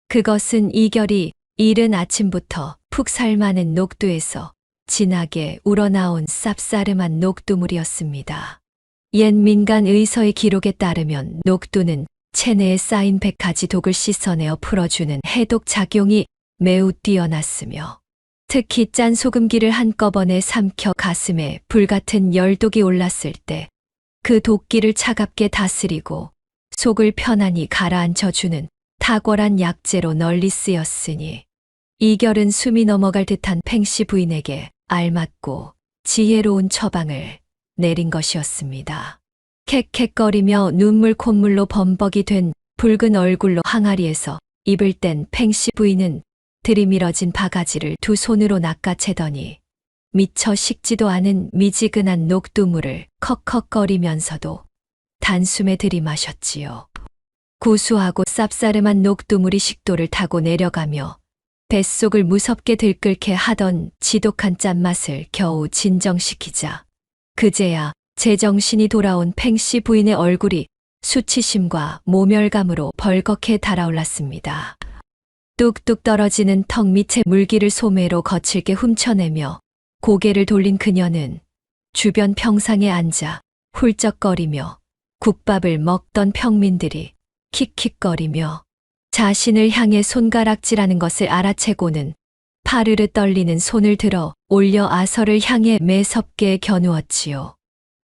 그것은 이결이 이른 아침부터 푹 삶아낸 녹두에서 진하게 우러나온 쌉싸름한 녹두물이었습니다. 옛 민간 의서의 기록에 따르면 녹두는 체내에 쌓인 100가지 독을 씻어내어 풀어주는 해독 작용이 매우 뛰어났으며 특히 짠 소금기를 한꺼번에 삼켜 가슴에 불같은 열독이 올랐을 때 그 독기를 차갑게 다스리고 속을 편안히 가라앉혀주는 탁월한 약재로 널리 쓰였으니 이결은 숨이 넘어갈 듯한 팽씨 부인에게 알맞고 지혜로운 처방을 내린 것이었습니다. 캑캑거리며 눈물 콧물로 범벅이 된 붉은 얼굴로 항아리에서 입을 뗀 팽씨 부인은 들이밀어진 바가지를 두 손으로 낚아채더니 미처 식지도 않은 미지근한 녹두물을 컥컥거리면서도 단숨에 들이마셨지요. 구수하고 쌉싸름한 녹두물이 식도를 타고 내려가며 뱃속을 무섭게 들끓게 하던 지독한 짠맛을 겨우 진정시키자 그제야 제정신이 돌아온 팽씨 부인의 얼굴이 수치심과 모멸감으로 벌겋게 달아올랐습니다. 뚝뚝 떨어지는 턱 밑의 물기를 소매로 거칠게 훔쳐내며 고개를 돌린 그녀는 주변 평상에 앉아 훌쩍거리며 국밥을 먹던 평민들이 킥킥거리며 자신을 향해 손가락질하는 것을 알아채고는 파르르 떨리는 손을 들어 올려 아서를 향해 매섭게 겨누었지요.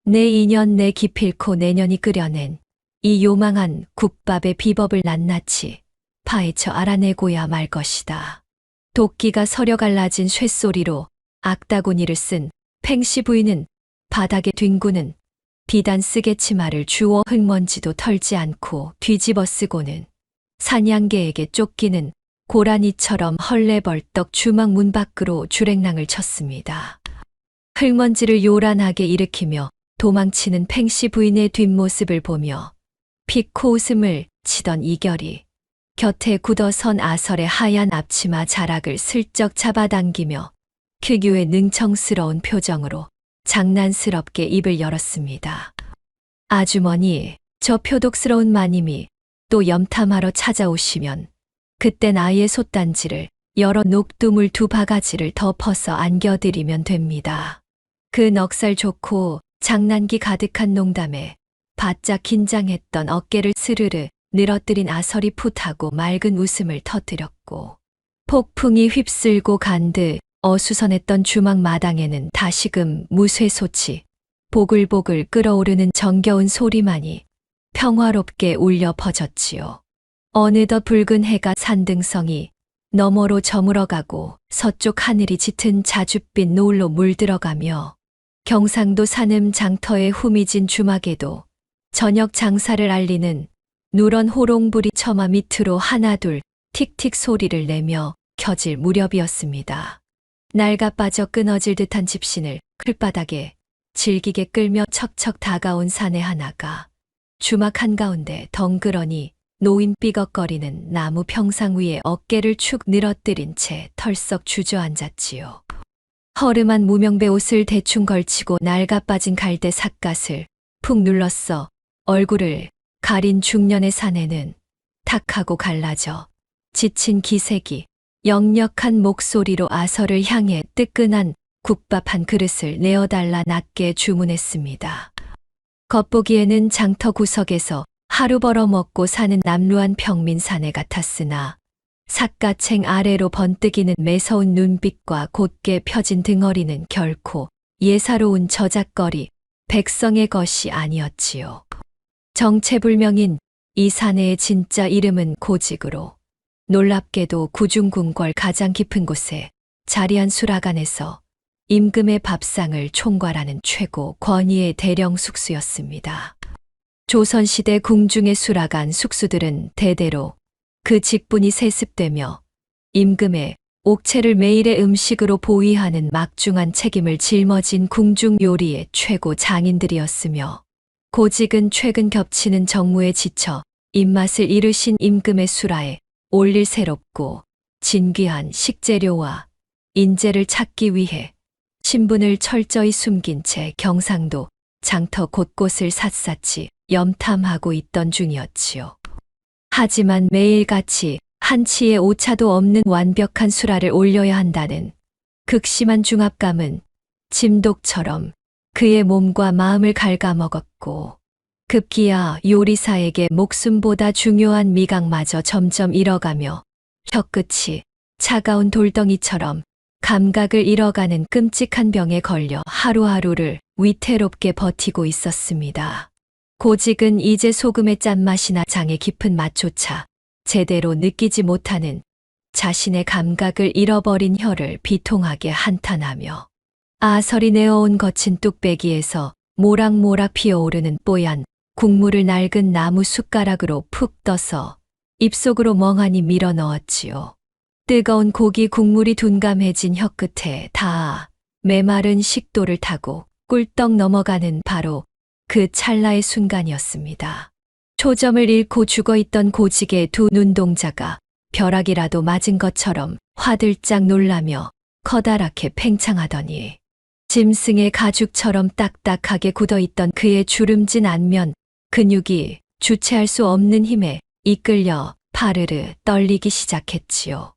내 인연 내 기필코 내년이 끓여낸 이 요망한 국밥의 비법을 낱낱이 파헤쳐 알아내고야 말 것이다. 도끼가 서려 갈라진 쇳소리로 악다구니를 쓴 팽씨 부인은 바닥에 뒹구는 비단 쓰개치마를 주워 흙먼지도 털지 않고 뒤집어 쓰고는 사냥개에게 쫓기는 고라니처럼 헐레벌떡 주막 문 밖으로 주랭랑을 쳤습니다. 흙먼지를 요란하게 일으키며 도망치는 팽씨 부인의 뒷모습을 보며 피코 웃음을 치던 이결이 곁에 굳어선 아설의 하얀 앞치마 자락을 슬쩍 잡아당기며 특유의 능청스러운 표정으로 장난스럽게 입을 열었습니다. 아주머니, 저 표독스러운 마님이 또 염탐하러 찾아오시면 그땐 아예 솥단지를 열어 녹두물 2바가지를 덮어서 안겨드리면 됩니다. 그 넉살 좋고 장난기 가득한 농담에 바짝 긴장했던 어깨를 스르르 늘어뜨린 아설이 풋하고 맑은 웃음을 터뜨렸고 폭풍이 휩쓸고 간 듯 어수선했던 주막 마당에는 다시금 무쇠솥이 보글보글 끓어오르는 정겨운 소리만이 평화롭게 울려 퍼졌지요. 어느덧 붉은 해가 산등성이 너머로 저물어가고 서쪽 하늘이 짙은 자줏빛 노을로 물들어가며 경상도 산음 장터의 후미진 주막에도 저녁 장사를 알리는 누런 호롱불이 처마 밑으로 하나둘 틱틱 소리를 내며 켜질 무렵이었습니다. 낡아 빠져 끊어질 듯한 집신을 클바닥에 질기게 끌며 척척 다가온 사내 하나가 주막 한가운데 덩그러니 노인 삐걱거리는 나무 평상 위에 어깨를 축 늘어뜨린 채 털썩 주저앉았지요. 허름한 무명배 옷을 대충 걸치고 낡아 빠진 갈대 삿갓을 푹 눌렀어 얼굴을 가린 중년의 사내는 탁하고 갈라져 지친 기색이 역력한 목소리로 아설을 향해 뜨끈한 국밥 한 그릇을 내어달라 낮게 주문했습니다. 겉보기에는 장터 구석에서 하루 벌어먹고 사는 남루한 평민 사내 같았으나 삿갓챙 아래로 번뜩이는 매서운 눈빛과 곧게 펴진 등허리는 결코 예사로운 저작거리 백성의 것이 아니었지요. 정체불명인 이 사내의 진짜 이름은 고직으로 놀랍게도 구중궁궐 가장 깊은 곳에 자리한 수라간에서 임금의 밥상을 총괄하는 최고 권위의 대령 숙수였습니다. 조선시대 궁중의 수라간 숙수들은 대대로 그 직분이 세습되며 임금의 옥체를 매일의 음식으로 보위하는 막중한 책임을 짊어진 궁중 요리의 최고 장인들이었으며 고직은 최근 겹치는 정무에 지쳐 입맛을 잃으신 임금의 수라에 올릴 새롭고 진귀한 식재료와 인재를 찾기 위해 신분을 철저히 숨긴 채 경상도 장터 곳곳을 샅샅이 염탐하고 있던 중이었지요. 하지만 매일같이 한치의 오차도 없는 완벽한 수라를 올려야 한다는 극심한 중압감은 짐독처럼 그의 몸과 마음을 갉아먹었고 급기야 요리사에게 목숨보다 중요한 미각마저 점점 잃어가며 혀끝이 차가운 돌덩이처럼 감각을 잃어가는 끔찍한 병에 걸려 하루하루를 위태롭게 버티고 있었습니다. 고직은 이제 소금의 짠맛이나 장의 깊은 맛조차 제대로 느끼지 못하는 자신의 감각을 잃어버린 혀를 비통하게 한탄하며 아설이 내어온 거친 뚝배기에서 모락모락 피어오르는 뽀얀 국물을 낡은 나무 숟가락으로 푹 떠서 입속으로 멍하니 밀어 넣었지요. 뜨거운 고기 국물이 둔감해진 혀끝에 닿아 메마른 식도를 타고 꿀떡 넘어가는 바로 그 찰나의 순간이었습니다. 초점을 잃고 죽어있던 고직의 두 눈동자가 벼락이라도 맞은 것처럼 화들짝 놀라며 커다랗게 팽창하더니 짐승의 가죽처럼 딱딱하게 굳어있던 그의 주름진 안면 근육이 주체할 수 없는 힘에 이끌려 파르르 떨리기 시작했지요.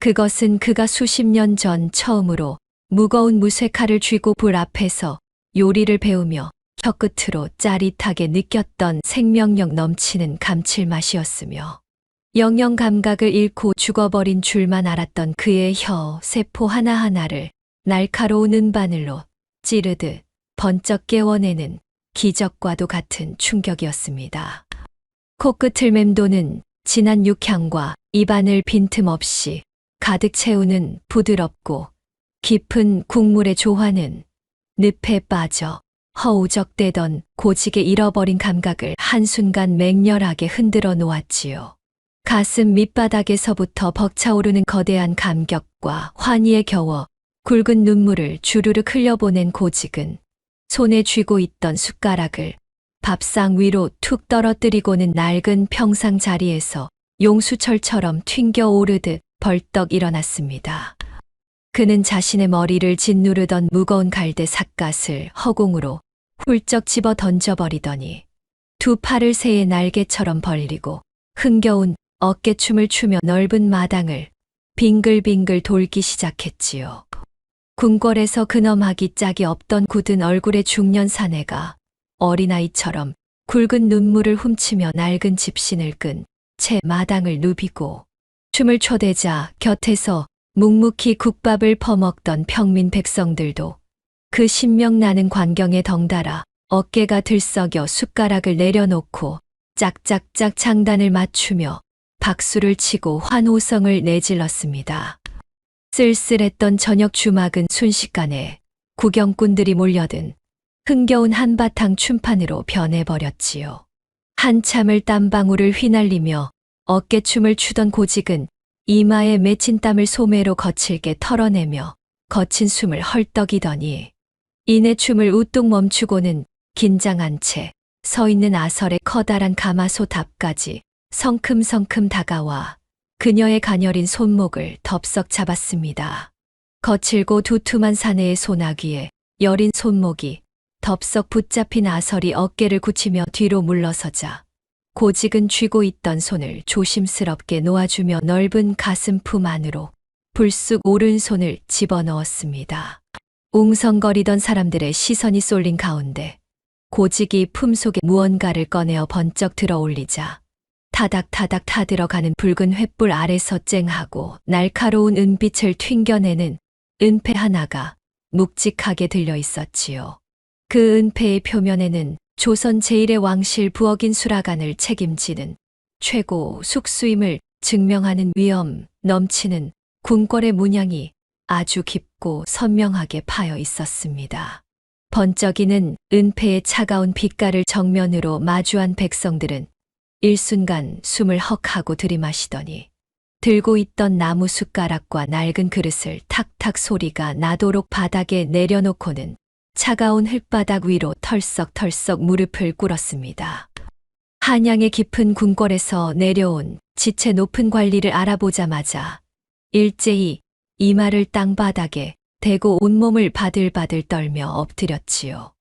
그것은 그가 수십 년 전 처음으로 무거운 무쇠칼을 쥐고 불 앞에서 요리를 배우며 혀끝으로 짜릿하게 느꼈던 생명력 넘치는 감칠맛이었으며 영영 감각을 잃고 죽어버린 줄만 알았던 그의 혀 세포 하나하나를 날카로운 은바늘로 찌르듯 번쩍 깨워내는 기적과도 같은 충격이었습니다. 코끝을 맴도는 진한 육향과 입안을 빈틈없이 가득 채우는 부드럽고 깊은 국물의 조화는 늪에 빠져 허우적대던 고직의 잃어버린 감각을 한순간 맹렬하게 흔들어 놓았지요. 가슴 밑바닥에서부터 벅차오르는 거대한 감격과 환희에 겨워 굵은 눈물을 주르륵 흘려보낸 고직은 손에 쥐고 있던 숟가락을 밥상 위로 툭 떨어뜨리고는 낡은 평상 자리에서 용수철처럼 튕겨오르듯 벌떡 일어났습니다. 그는 자신의 머리를 짓누르던 무거운 갈대 삿갓을 허공으로 훌쩍 집어 던져버리더니 두 팔을 새의 날개처럼 벌리고 흥겨운 어깨춤을 추며 넓은 마당을 빙글빙글 돌기 시작했지요. 궁궐에서 근엄하기 짝이 없던 굳은 얼굴의 중년 사내가 어린아이처럼 굵은 눈물을 훔치며 낡은 집신을 끈 채 마당을 누비고 춤을 춰대자 곁에서 묵묵히 국밥을 퍼먹던 평민 백성들도 그 신명나는 광경에 덩달아 어깨가 들썩여 숟가락을 내려놓고 짝짝짝 장단을 맞추며 박수를 치고 환호성을 내질렀습니다. 쓸쓸했던 저녁 주막은 순식간에 구경꾼들이 몰려든 흥겨운 한바탕 춤판으로 변해버렸지요. 한참을 땀방울을 휘날리며 어깨춤을 추던 고직은 이마에 맺힌 땀을 소매로 거칠게 털어내며 거친 숨을 헐떡이더니 이내 춤을 우뚝 멈추고는 긴장한 채 서 있는 아설의 커다란 가마솥 앞까지 성큼성큼 다가와 그녀의 가녀린 손목을 덥석 잡았습니다. 거칠고 두툼한 사내의 소나귀에 여린 손목이 덥석 붙잡힌 아설이 어깨를 굳히며 뒤로 물러서자 고직은 쥐고 있던 손을 조심스럽게 놓아주며 넓은 가슴품 안으로 불쑥 오른손을 집어넣었습니다. 웅성거리던 사람들의 시선이 쏠린 가운데 고직이 품속에 무언가를 꺼내어 번쩍 들어 올리자 타닥타닥 타들어가는 붉은 횃불 아래서 쨍하고 날카로운 은빛을 튕겨내는 은패 하나가 묵직하게 들려 있었지요. 그 은패의 표면에는 조선 제1의 왕실 부엌인 수라간을 책임지는 최고 숙수임을 증명하는 위엄 넘치는 궁궐의 문양이 아주 깊고 선명하게 파여 있었습니다. 번쩍이는 은패의 차가운 빛깔을 정면으로 마주한 백성들은 일순간 숨을 헉하고 들이마시더니 들고 있던 나무 숟가락과 낡은 그릇을 탁탁 소리가 나도록 바닥에 내려놓고는 차가운 흙바닥 위로 털썩털썩 무릎을 꿇었습니다. 한양의 깊은 궁궐에서 내려온 지체 높은 관리를 알아보자마자 일제히 이마를 땅바닥에 대고 온몸을 바들바들 떨며 엎드렸지요.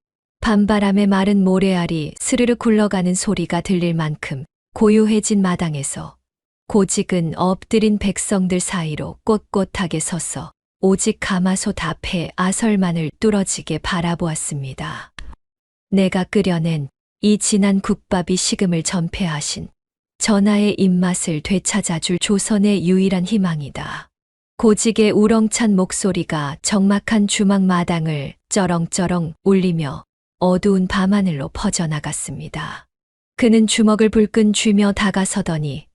밤바람에 마른 모래알이 스르르 굴러가는 소리가 들릴 만큼 고요해진 마당에서 고직은 엎드린 백성들 사이로 꼿꼿하게 서서 오직 가마솥 앞에 아설만을 뚫어지게 바라보았습니다. 내가 끓여낸 이 진한 국밥이 식음을 전폐하신 전하의 입맛을 되찾아줄 조선의 유일한 희망이다. 고직의 우렁찬 목소리가 적막한 주막 마당을 쩌렁쩌렁 울리며 어두운 밤하늘로 퍼져나갔습니다. 그는 주먹을 불끈 쥐며 다가서더니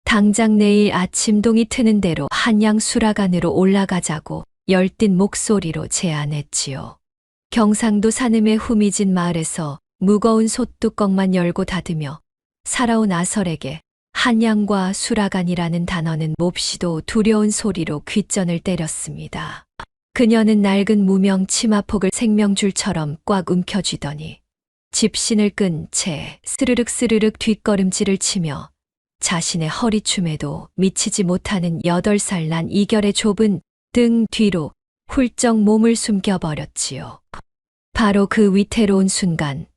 당장 내일 아침 동이 트는 대로 한양 수라간으로 올라가자고 열띤 목소리로 제안했지요. 경상도 산음의 후미진 마을에서 무거운 솥뚜껑만 열고 닫으며 살아온 아설에게 한양과 수라간이라는 단어는 몹시도 두려운 소리로 귓전을 때렸습니다. 그녀는 낡은 무명 치마폭을 생명줄처럼 꽉 움켜쥐더니 집신을 끈 채 스르륵 스르륵 뒷걸음질을 치며 자신의 허리춤에도 미치지 못하는 8살 난 이결의 좁은 등 뒤로 훌쩍 몸을 숨겨버렸지요. 바로 그 위태로운 순간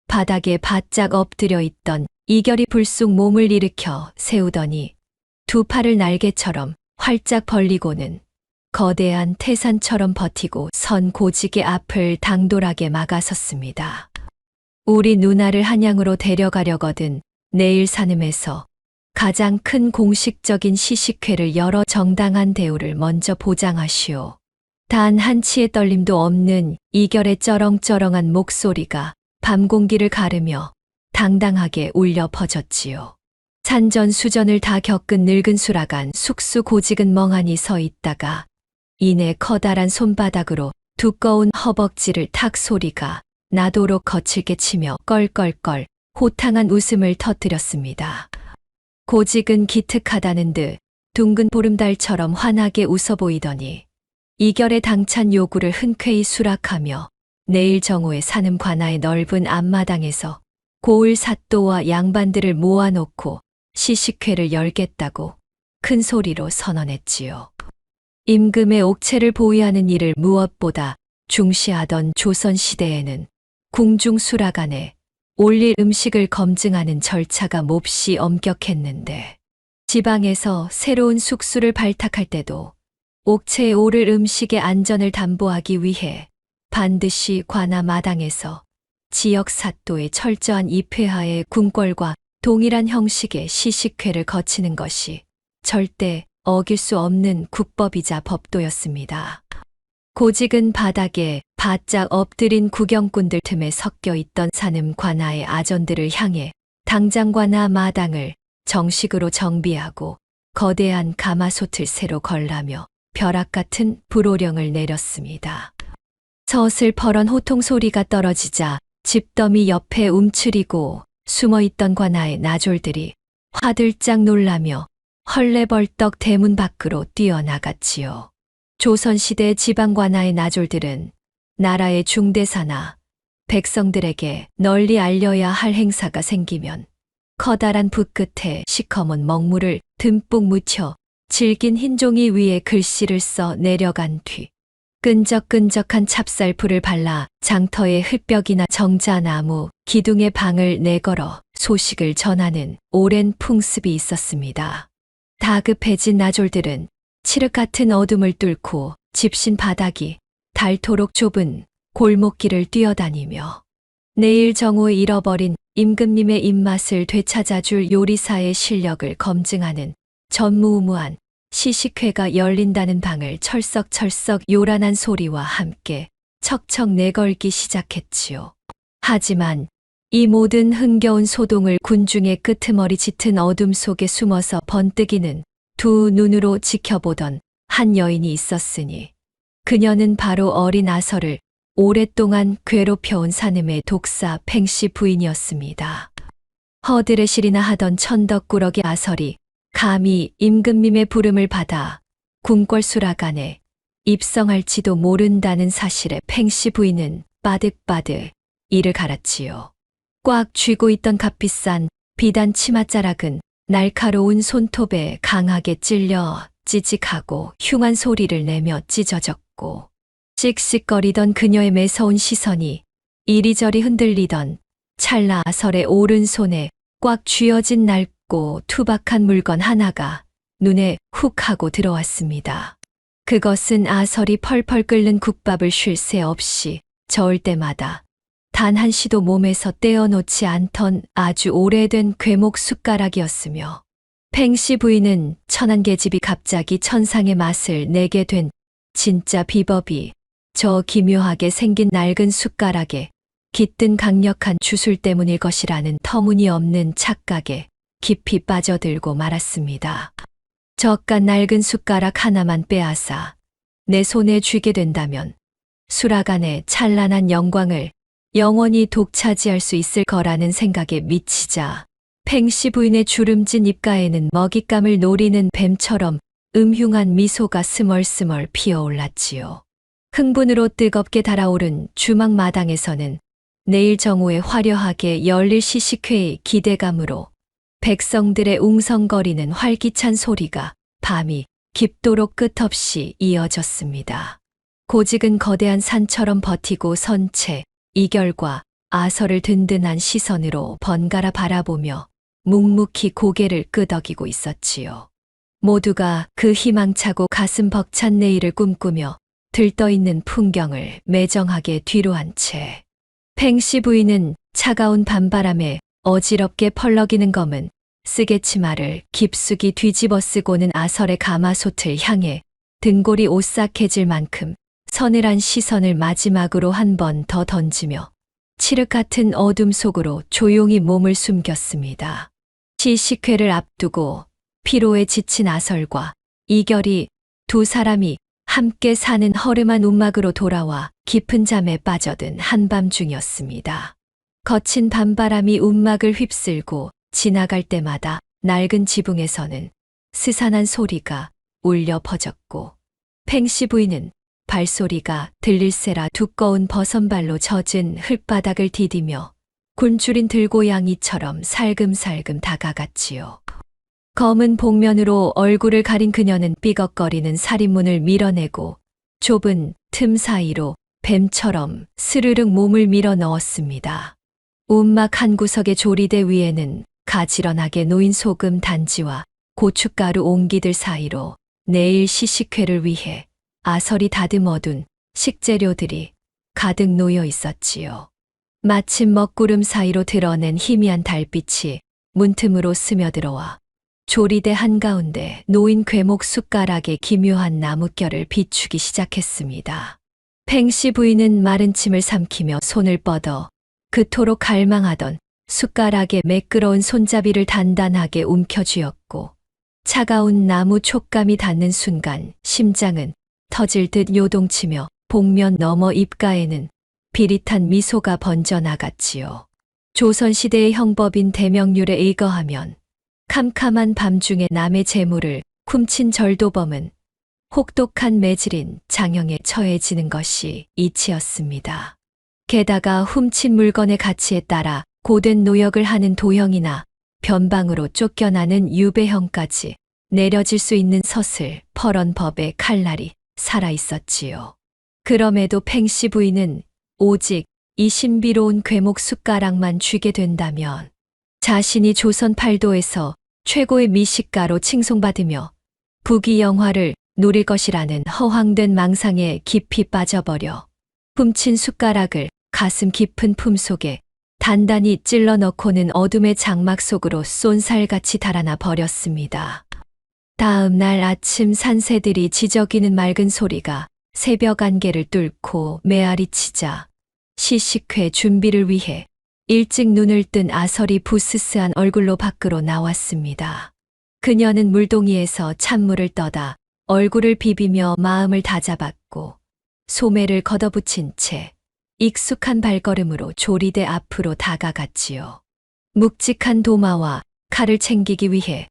바닥에 바짝 엎드려 있던 이결이 불쑥 몸을 일으켜 세우더니 두 팔을 날개처럼 활짝 벌리고는 거대한 태산처럼 버티고 선 고직의 앞을 당돌하게 막아섰습니다. 우리 누나를 한양으로 데려가려거든 내일 산음에서 가장 큰 공식적인 시식회를 열어 정당한 대우를 먼저 보장하시오. 단 한치의 떨림도 없는 이결의 쩌렁쩌렁한 목소리가 밤 공기를 가르며 당당하게 울려 퍼졌지요. 산전수전을 다 겪은 늙은 수라간 숙수 고직은 멍하니 서 있다가 이내 커다란 손바닥으로 두꺼운 허벅지를 탁 소리가 나도록 거칠게 치며 껄껄껄 호탕한 웃음을 터뜨렸습니다. 고직은 기특하다는 듯 둥근 보름달처럼 환하게 웃어 보이더니 이결의 당찬 요구를 흔쾌히 수락하며 내일 정오에 사는 관아의 넓은 앞마당에서 고을 삿도와 양반들을 모아놓고 시식회를 열겠다고 큰 소리로 선언했지요. 임금의 옥체를 보위하는 일을 무엇보다 중시하던 조선시대에는 궁중수락안에 올릴 음식을 검증하는 절차가 몹시 엄격했는데 지방에서 새로운 숙수를 발탁할 때도 옥체에 오를 음식의 안전을 담보하기 위해 반드시 관아 마당에서 지역 사또의 철저한 입회하에 궁궐과 동일한 형식의 시식회를 거치는 것이 절대 어길 수 없는 국법이자 법도였습니다. 고직은 바닥에 바짝 엎드린 구경꾼들 틈에 섞여 있던 산음 관아의 아전들을 향해 당장 관아 마당을 정식으로 정비하고 거대한 가마솥을 새로 걸라며 벼락 같은 불호령을 내렸습니다. 서슬퍼런 호통 소리가 떨어지자 집더미 옆에 움츠리고 숨어있던 관아의 나졸들이 화들짝 놀라며 헐레벌떡 대문 밖으로 뛰어나갔지요. 조선시대 지방관아의 나졸들은 나라의 중대사나 백성들에게 널리 알려야 할 행사가 생기면 커다란 붓 끝에 시커먼 먹물을 듬뿍 묻혀 질긴 흰 종이 위에 글씨를 써 내려간 뒤 끈적끈적한 찹쌀풀을 발라 장터의 흙벽이나 정자나무, 기둥에 방을 내걸어 소식을 전하는 오랜 풍습이 있었습니다. 다급해진 나졸들은 칠흑 같은 어둠을 뚫고 집신 바닥이 닳도록 좁은 골목길을 뛰어다니며 내일 정오에 잃어버린 임금님의 입맛을 되찾아줄 요리사의 실력을 검증하는 전무후무한 시식회가 열린다는 방을 철썩철썩 요란한 소리와 함께 척척 내걸기 시작했지요. 하지만 이 모든 흥겨운 소동을 군중의 끄트머리 짙은 어둠 속에 숨어서 번뜩이는 두 눈으로 지켜보던 한 여인이 있었으니 그녀는 바로 어린 아서를 오랫동안 괴롭혀온 산음의 독사 팽씨 부인이었습니다. 허드레실이나 하던 천덕꾸러기 아설이 감히 임금님의 부름을 받아 궁궐수락안에 입성할지도 모른다는 사실에 팽씨 부인은 빠득빠득 이를 갈았지요. 꽉 쥐고 있던 값비싼 비단 치맛자락은 날카로운 손톱에 강하게 찔려 찌직하고 흉한 소리를 내며 찢어졌고 씩씩거리던 그녀의 매서운 시선이 이리저리 흔들리던 찰나 아설의 오른손에 꽉 쥐어진 낡고 투박한 물건 하나가 눈에 훅 하고 들어왔습니다. 그것은 아설이 펄펄 끓는 국밥을 쉴 새 없이 저을 때마다 단 한 시도 몸에서 떼어놓지 않던 아주 오래된 궤목 숟가락이었으며 팽씨 부인은 천한 계집이 갑자기 천상의 맛을 내게 된 진짜 비법이 저 기묘하게 생긴 낡은 숟가락에 깃든 강력한 주술 때문일 것이라는 터무니없는 착각에 깊이 빠져들고 말았습니다. 저깟 낡은 숟가락 하나만 빼앗아 내 손에 쥐게 된다면 수락안의 찬란한 영광을 영원히 독차지할 수 있을 거라는 생각에 미치자 팽씨 부인의 주름진 입가에는 먹잇감을 노리는 뱀처럼 음흉한 미소가 스멀스멀 피어올랐지요. 흥분으로 뜨겁게 달아오른 주막 마당에서는 내일 정오에 화려하게 열릴 시식회의 기대감으로 백성들의 웅성거리는 활기찬 소리가 밤이 깊도록 끝없이 이어졌습니다. 고직은 거대한 산처럼 버티고 선 채 이결과 아설을 든든한 시선으로 번갈아 바라보며 묵묵히 고개를 끄덕이고 있었지요. 모두가 그 희망차고 가슴 벅찬 내일을 꿈꾸며 들떠있는 풍경을 매정하게 뒤로 한 채 팽씨 부인은 차가운 밤바람에 어지럽게 펄럭이는 검은 쓰개치마를 깊숙이 뒤집어 쓰고는 아설의 가마솥을 향해 등골이 오싹해질 만큼 서늘한 시선을 마지막으로 한 번 더 던지며 칠흑 같은 어둠 속으로 조용히 몸을 숨겼습니다. 시식회를 앞두고 피로에 지친 아설과 이결이 두 사람이 함께 사는 허름한 움막으로 돌아와 깊은 잠에 빠져든 한밤중이었습니다. 거친 밤바람이 움막을 휩쓸고 지나갈 때마다 낡은 지붕에서는 스산한 소리가 울려 퍼졌고 팽씨 부인은 발소리가 들릴세라 두꺼운 버선발로 젖은 흙바닥을 디디며 굶주린 들고양이처럼 살금살금 다가갔지요. 검은 복면으로 얼굴을 가린 그녀는 삐걱거리는 살인문을 밀어내고 좁은 틈 사이로 뱀처럼 스르륵 몸을 밀어 넣었습니다. 움막 한 구석의 조리대 위에는 가지런하게 놓인 소금 단지와 고춧가루 옹기들 사이로 내일 시식회를 위해 아설이 다듬어둔 식재료들이 가득 놓여 있었지요. 마침 먹구름 사이로 드러낸 희미한 달빛이 문틈으로 스며들어와 조리대 한가운데 놓인 궤목 숟가락의 기묘한 나뭇결을 비추기 시작했습니다. 팽씨 부인은 마른 침을 삼키며 손을 뻗어 그토록 갈망하던 숟가락의 매끄러운 손잡이를 단단하게 움켜쥐었고 차가운 나무 촉감이 닿는 순간 심장은 터질 듯 요동치며 복면 너머 입가에는 비릿한 미소가 번져나갔지요. 조선시대의 형법인 대명률에 의거하면 캄캄한 밤중에 남의 재물을 훔친 절도범은 혹독한 매질인 장형에 처해지는 것이 이치였습니다. 게다가 훔친 물건의 가치에 따라 고된 노역을 하는 도형이나 변방으로 쫓겨나는 유배형까지 내려질 수 있는 서슬 퍼런 법의 칼날이 살아있었지요. 그럼에도 팽씨 부인은 오직 이 신비로운 궤목 숟가락만 쥐게 된다면 자신이 조선 팔도에서 최고의 미식가로 칭송받으며 부귀영화를 누릴 것이라는 허황된 망상에 깊이 빠져버려 훔친 숟가락을 가슴 깊은 품속에 단단히 찔러 넣고는 어둠의 장막 속으로 쏜살같이 달아나 버렸습니다. 다음 날 아침 산새들이 지저귀는 맑은 소리가 새벽 안개를 뚫고 메아리 치자 시식회 준비를 위해 일찍 눈을 뜬 아설이 부스스한 얼굴로 밖으로 나왔습니다. 그녀는 물동이에서 찬물을 떠다 얼굴을 비비며 마음을 다잡았고 소매를 걷어붙인 채 익숙한 발걸음으로 조리대 앞으로 다가갔지요. 묵직한 도마와 칼을 챙기기 위해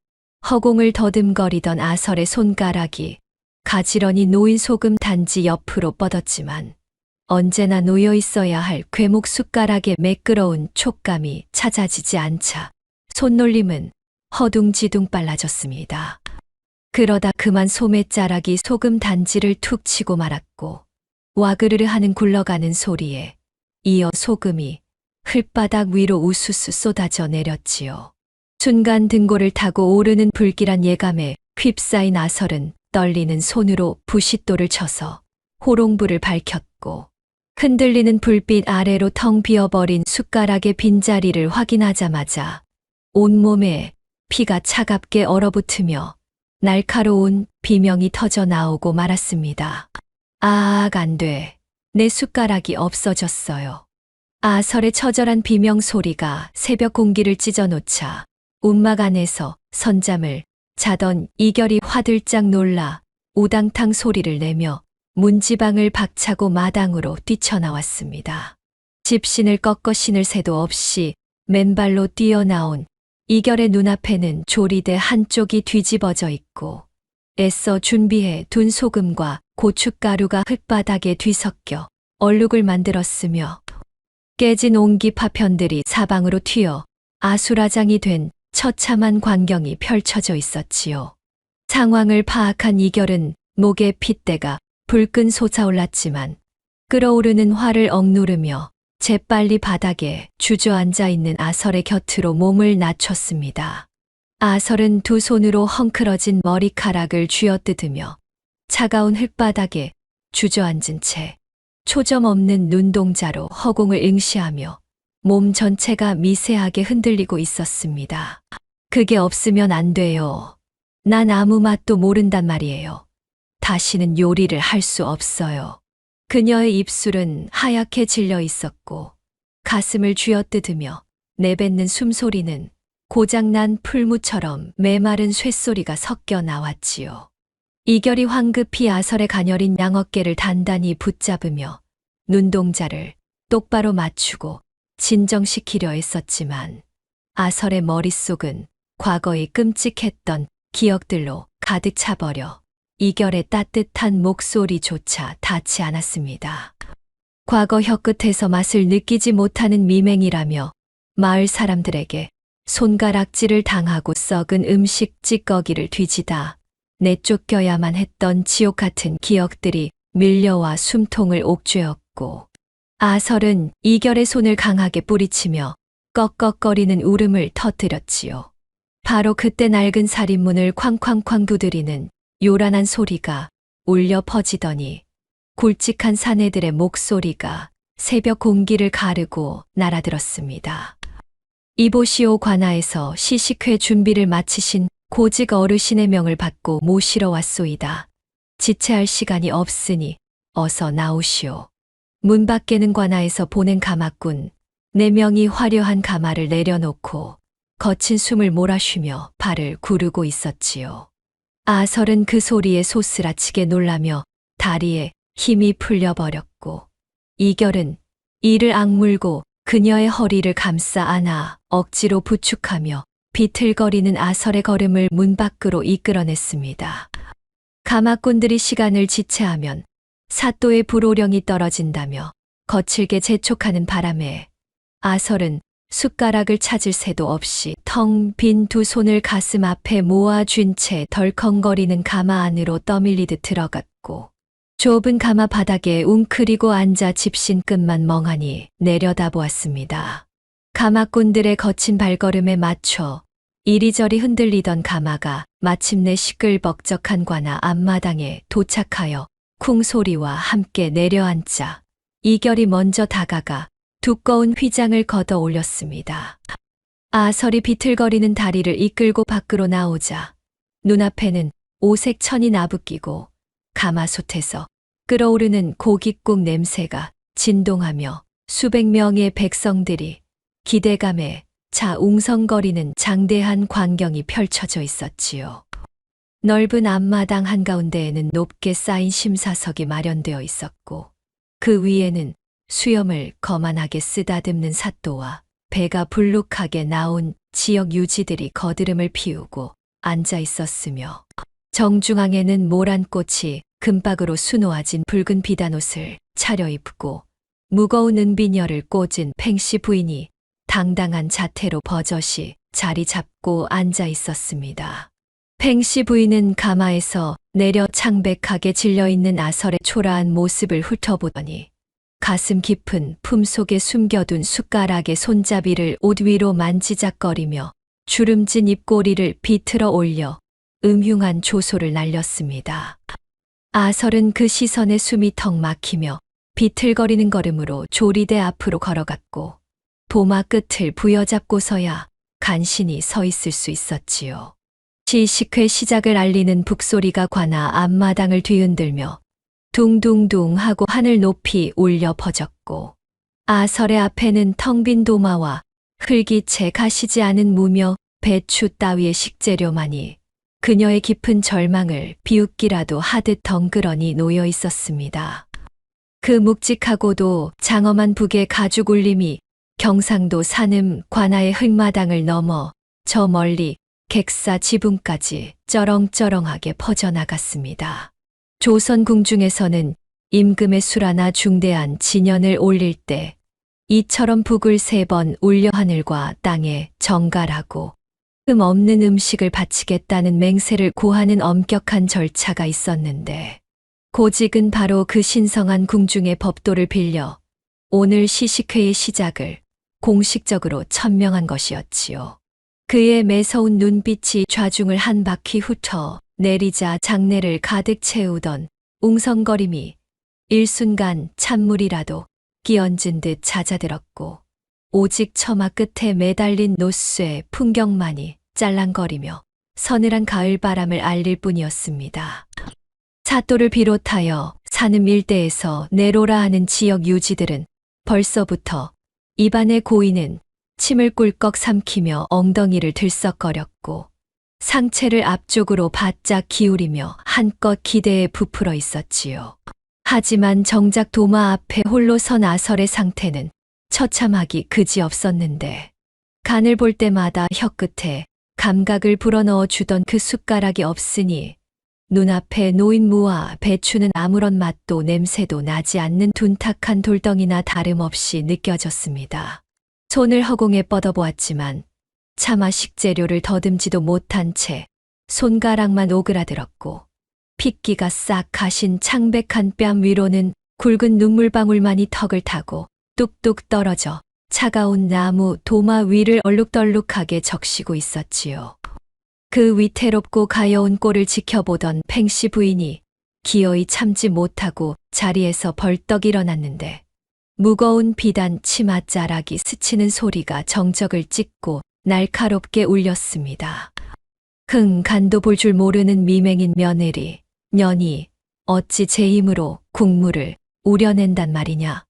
허공을 더듬거리던 아설의 손가락이 가지런히 놓인 소금 단지 옆으로 뻗었지만 언제나 놓여 있어야 할 궤목 숟가락의 매끄러운 촉감이 찾아지지 않자 손놀림은 허둥지둥 빨라졌습니다. 그러다 그만 소매자락이 소금 단지를 툭 치고 말았고 와그르르 하는 굴러가는 소리에 이어 소금이 흙바닥 위로 우수수 쏟아져 내렸지요. 순간 등골을 타고 오르는 불길한 예감에 휩싸인 아설은 떨리는 손으로 부싯돌을 쳐서 호롱불을 밝혔고 흔들리는 불빛 아래로 텅 비어버린 숟가락의 빈자리를 확인하자마자 온몸에 피가 차갑게 얼어붙으며 날카로운 비명이 터져 나오고 말았습니다. 안 돼. 내 숟가락이 없어졌어요. 아설의 처절한 비명 소리가 새벽 공기를 찢어놓자 움막 안에서 선잠을 자던 이결이 화들짝 놀라 우당탕 소리를 내며 문지방을 박차고 마당으로 뛰쳐나왔습니다. 집신을 꺾어 신을 새도 없이 맨발로 뛰어나온 이결의 눈앞에는 조리대 한쪽이 뒤집어져 있고 애써 준비해 둔 소금과 고춧가루가 흙바닥에 뒤섞여 얼룩을 만들었으며 깨진 옹기 파편들이 사방으로 튀어 아수라장이 된 처참한 광경이 펼쳐져 있었지요. 상황을 파악한 이결은 목에 핏대가 불끈 솟아올랐지만 끓어오르는 화를 억누르며 재빨리 바닥에 주저앉아 있는 아설의 곁으로 몸을 낮췄습니다. 아설은 두 손으로 헝클어진 머리카락을 쥐어뜯으며 차가운 흙바닥에 주저앉은 채 초점 없는 눈동자로 허공을 응시하며 몸 전체가 미세하게 흔들리고 있었습니다. 그게 없으면 안 돼요. 난 아무 맛도 모른단 말이에요. 다시는 요리를 할 수 없어요. 그녀의 입술은 하얗게 질려 있었고 가슴을 쥐어뜯으며 내뱉는 숨소리는 고장난 풀무처럼 메마른 쇳소리가 섞여 나왔지요. 이결이 황급히 아설의 가녀린 양어깨를 단단히 붙잡으며 눈동자를 똑바로 맞추고 진정시키려 했었지만 아설의 머릿속은 과거의 끔찍했던 기억들로 가득 차버려 이결의 따뜻한 목소리조차 닿지 않았습니다. 과거 혀끝에서 맛을 느끼지 못하는 미맹이라며 마을 사람들에게 손가락질을 당하고 썩은 음식 찌꺼기를 뒤지다 내쫓겨야만 했던 지옥 같은 기억들이 밀려와 숨통을 옥죄었고 아설은 이결의 손을 강하게 뿌리치며 꺽꺽거리는 울음을 터뜨렸지요. 바로 그때 낡은 살인문을 쾅쾅쾅 두드리는 요란한 소리가 울려 퍼지더니 굵직한 사내들의 목소리가 새벽 공기를 가르고 날아들었습니다. 이보시오 관아에서 시식회 준비를 마치신 고직 어르신의 명을 받고 모시러 왔소이다. 지체할 시간이 없으니 어서 나오시오. 문 밖에는 관아에서 보낸 가마꾼 4명이 화려한 가마를 내려놓고 거친 숨을 몰아쉬며 발을 구르고 있었지요. 아설은 그 소리에 소스라치게 놀라며 다리에 힘이 풀려버렸고 이결은 이를 악물고 그녀의 허리를 감싸 안아 억지로 부축하며 비틀거리는 아설의 걸음을 문 밖으로 이끌어냈습니다. 가마꾼들이 시간을 지체하면 사또의 불호령이 떨어진다며 거칠게 재촉하는 바람에 아설은 숟가락을 찾을 새도 없이 텅 빈 두 손을 가슴 앞에 모아쥔 채 덜컹거리는 가마 안으로 떠밀리듯 들어갔고 좁은 가마 바닥에 웅크리고 앉아 집신 끝만 멍하니 내려다보았습니다. 가마꾼들의 거친 발걸음에 맞춰 이리저리 흔들리던 가마가 마침내 시끌벅적한 관아 앞마당에 도착하여 쿵 소리와 함께 내려앉자 이결이 먼저 다가가 두꺼운 휘장을 걷어 올렸습니다. 아설이 비틀거리는 다리를 이끌고 밖으로 나오자 눈앞에는 오색 천이 나부끼고 가마솥에서 끓어오르는 고깃국 냄새가 진동하며 수백 명의 백성들이 기대감에 웅성거리는 장대한 광경이 펼쳐져 있었지요. 넓은 앞마당 한가운데에는 높게 쌓인 심사석이 마련되어 있었고 그 위에는 수염을 거만하게 쓰다듬는 사또와 배가 불룩하게 나온 지역 유지들이 거드름을 피우고 앉아 있었으며 정중앙에는 모란 꽃이 금박으로 수놓아진 붉은 비단옷을 차려입고 무거운 은비녀를 꽂은 팽씨 부인이 당당한 자태로 버젓이 자리 잡고 앉아 있었습니다. 팽씨 부인은 가마에서 내려 창백하게 질려있는 아설의 초라한 모습을 훑어보더니 가슴 깊은 품속에 숨겨둔 숟가락의 손잡이를 옷 위로 만지작거리며 주름진 입꼬리를 비틀어 올려 음흉한 조소를 날렸습니다. 아설은 그 시선에 숨이 턱 막히며 비틀거리는 걸음으로 조리대 앞으로 걸어갔고 도마 끝을 부여잡고서야 간신히 서 있을 수 있었지요. 시식회 시작을 알리는 북소리가 관아 앞마당을 뒤흔들며 둥둥둥 하고 하늘 높이 울려 퍼졌고 아설의 앞에는 텅 빈 도마와 흙이 채 가시지 않은 무며 배추 따위의 식재료만이 그녀의 깊은 절망을 비웃기라도 하듯 덩그러니 놓여 있었습니다. 그 묵직하고도 장엄한 북의 가죽 울림이 경상도 산음 관아의 흙마당을 넘어 저 멀리 객사 지붕까지 쩌렁쩌렁하게 퍼져나갔습니다. 조선 궁중에서는 임금의 수라나 중대한 진연을 올릴 때 이처럼 북을 3번 울려 하늘과 땅에 정갈하고 흠 없는 음식을 바치겠다는 맹세를 고하는 엄격한 절차가 있었는데 고직은 바로 그 신성한 궁중의 법도를 빌려 오늘 시식회의 시작을 공식적으로 천명한 것이었지요. 그의 매서운 눈빛이 좌중을 한 바퀴 훑어 내리자 장내를 가득 채우던 웅성거림이 일순간 찬물이라도 끼얹은 듯 잦아들었고 오직 처마 끝에 매달린 노쇠 풍경만이 짤랑거리며 서늘한 가을바람을 알릴 뿐이었습니다. 사또를 비롯하여 산음 일대에서 내로라 하는 지역 유지들은 벌써부터 입안에 고이는 침을 꿀꺽 삼키며 엉덩이를 들썩거렸고 상체를 앞쪽으로 바짝 기울이며 한껏 기대에 부풀어 있었지요. 하지만 정작 도마 앞에 홀로 선 아설의 상태는 처참하기 그지없었는데 간을 볼 때마다 혀끝에 감각을 불어넣어 주던 그 숟가락이 없으니 눈앞에 놓인 무와 배추는 아무런 맛도 냄새도 나지 않는 둔탁한 돌덩이나 다름없이 느껴졌습니다. 손을 허공에 뻗어보았지만 차마 식재료를 더듬지도 못한 채 손가락만 오그라들었고 핏기가 싹 가신 창백한 뺨 위로는 굵은 눈물방울만이 턱을 타고 뚝뚝 떨어져 차가운 나무 도마 위를 얼룩덜룩하게 적시고 있었지요. 그 위태롭고 가여운 꼴을 지켜보던 팽씨 부인이 기어이 참지 못하고 자리에서 벌떡 일어났는데 무거운 비단 치맛자락이 스치는 소리가 정적을 찍고 날카롭게 울렸습니다. 간도 볼 줄 모르는 미맹인 며느리, 년이 어찌 제 힘으로 국물을 우려낸단 말이냐.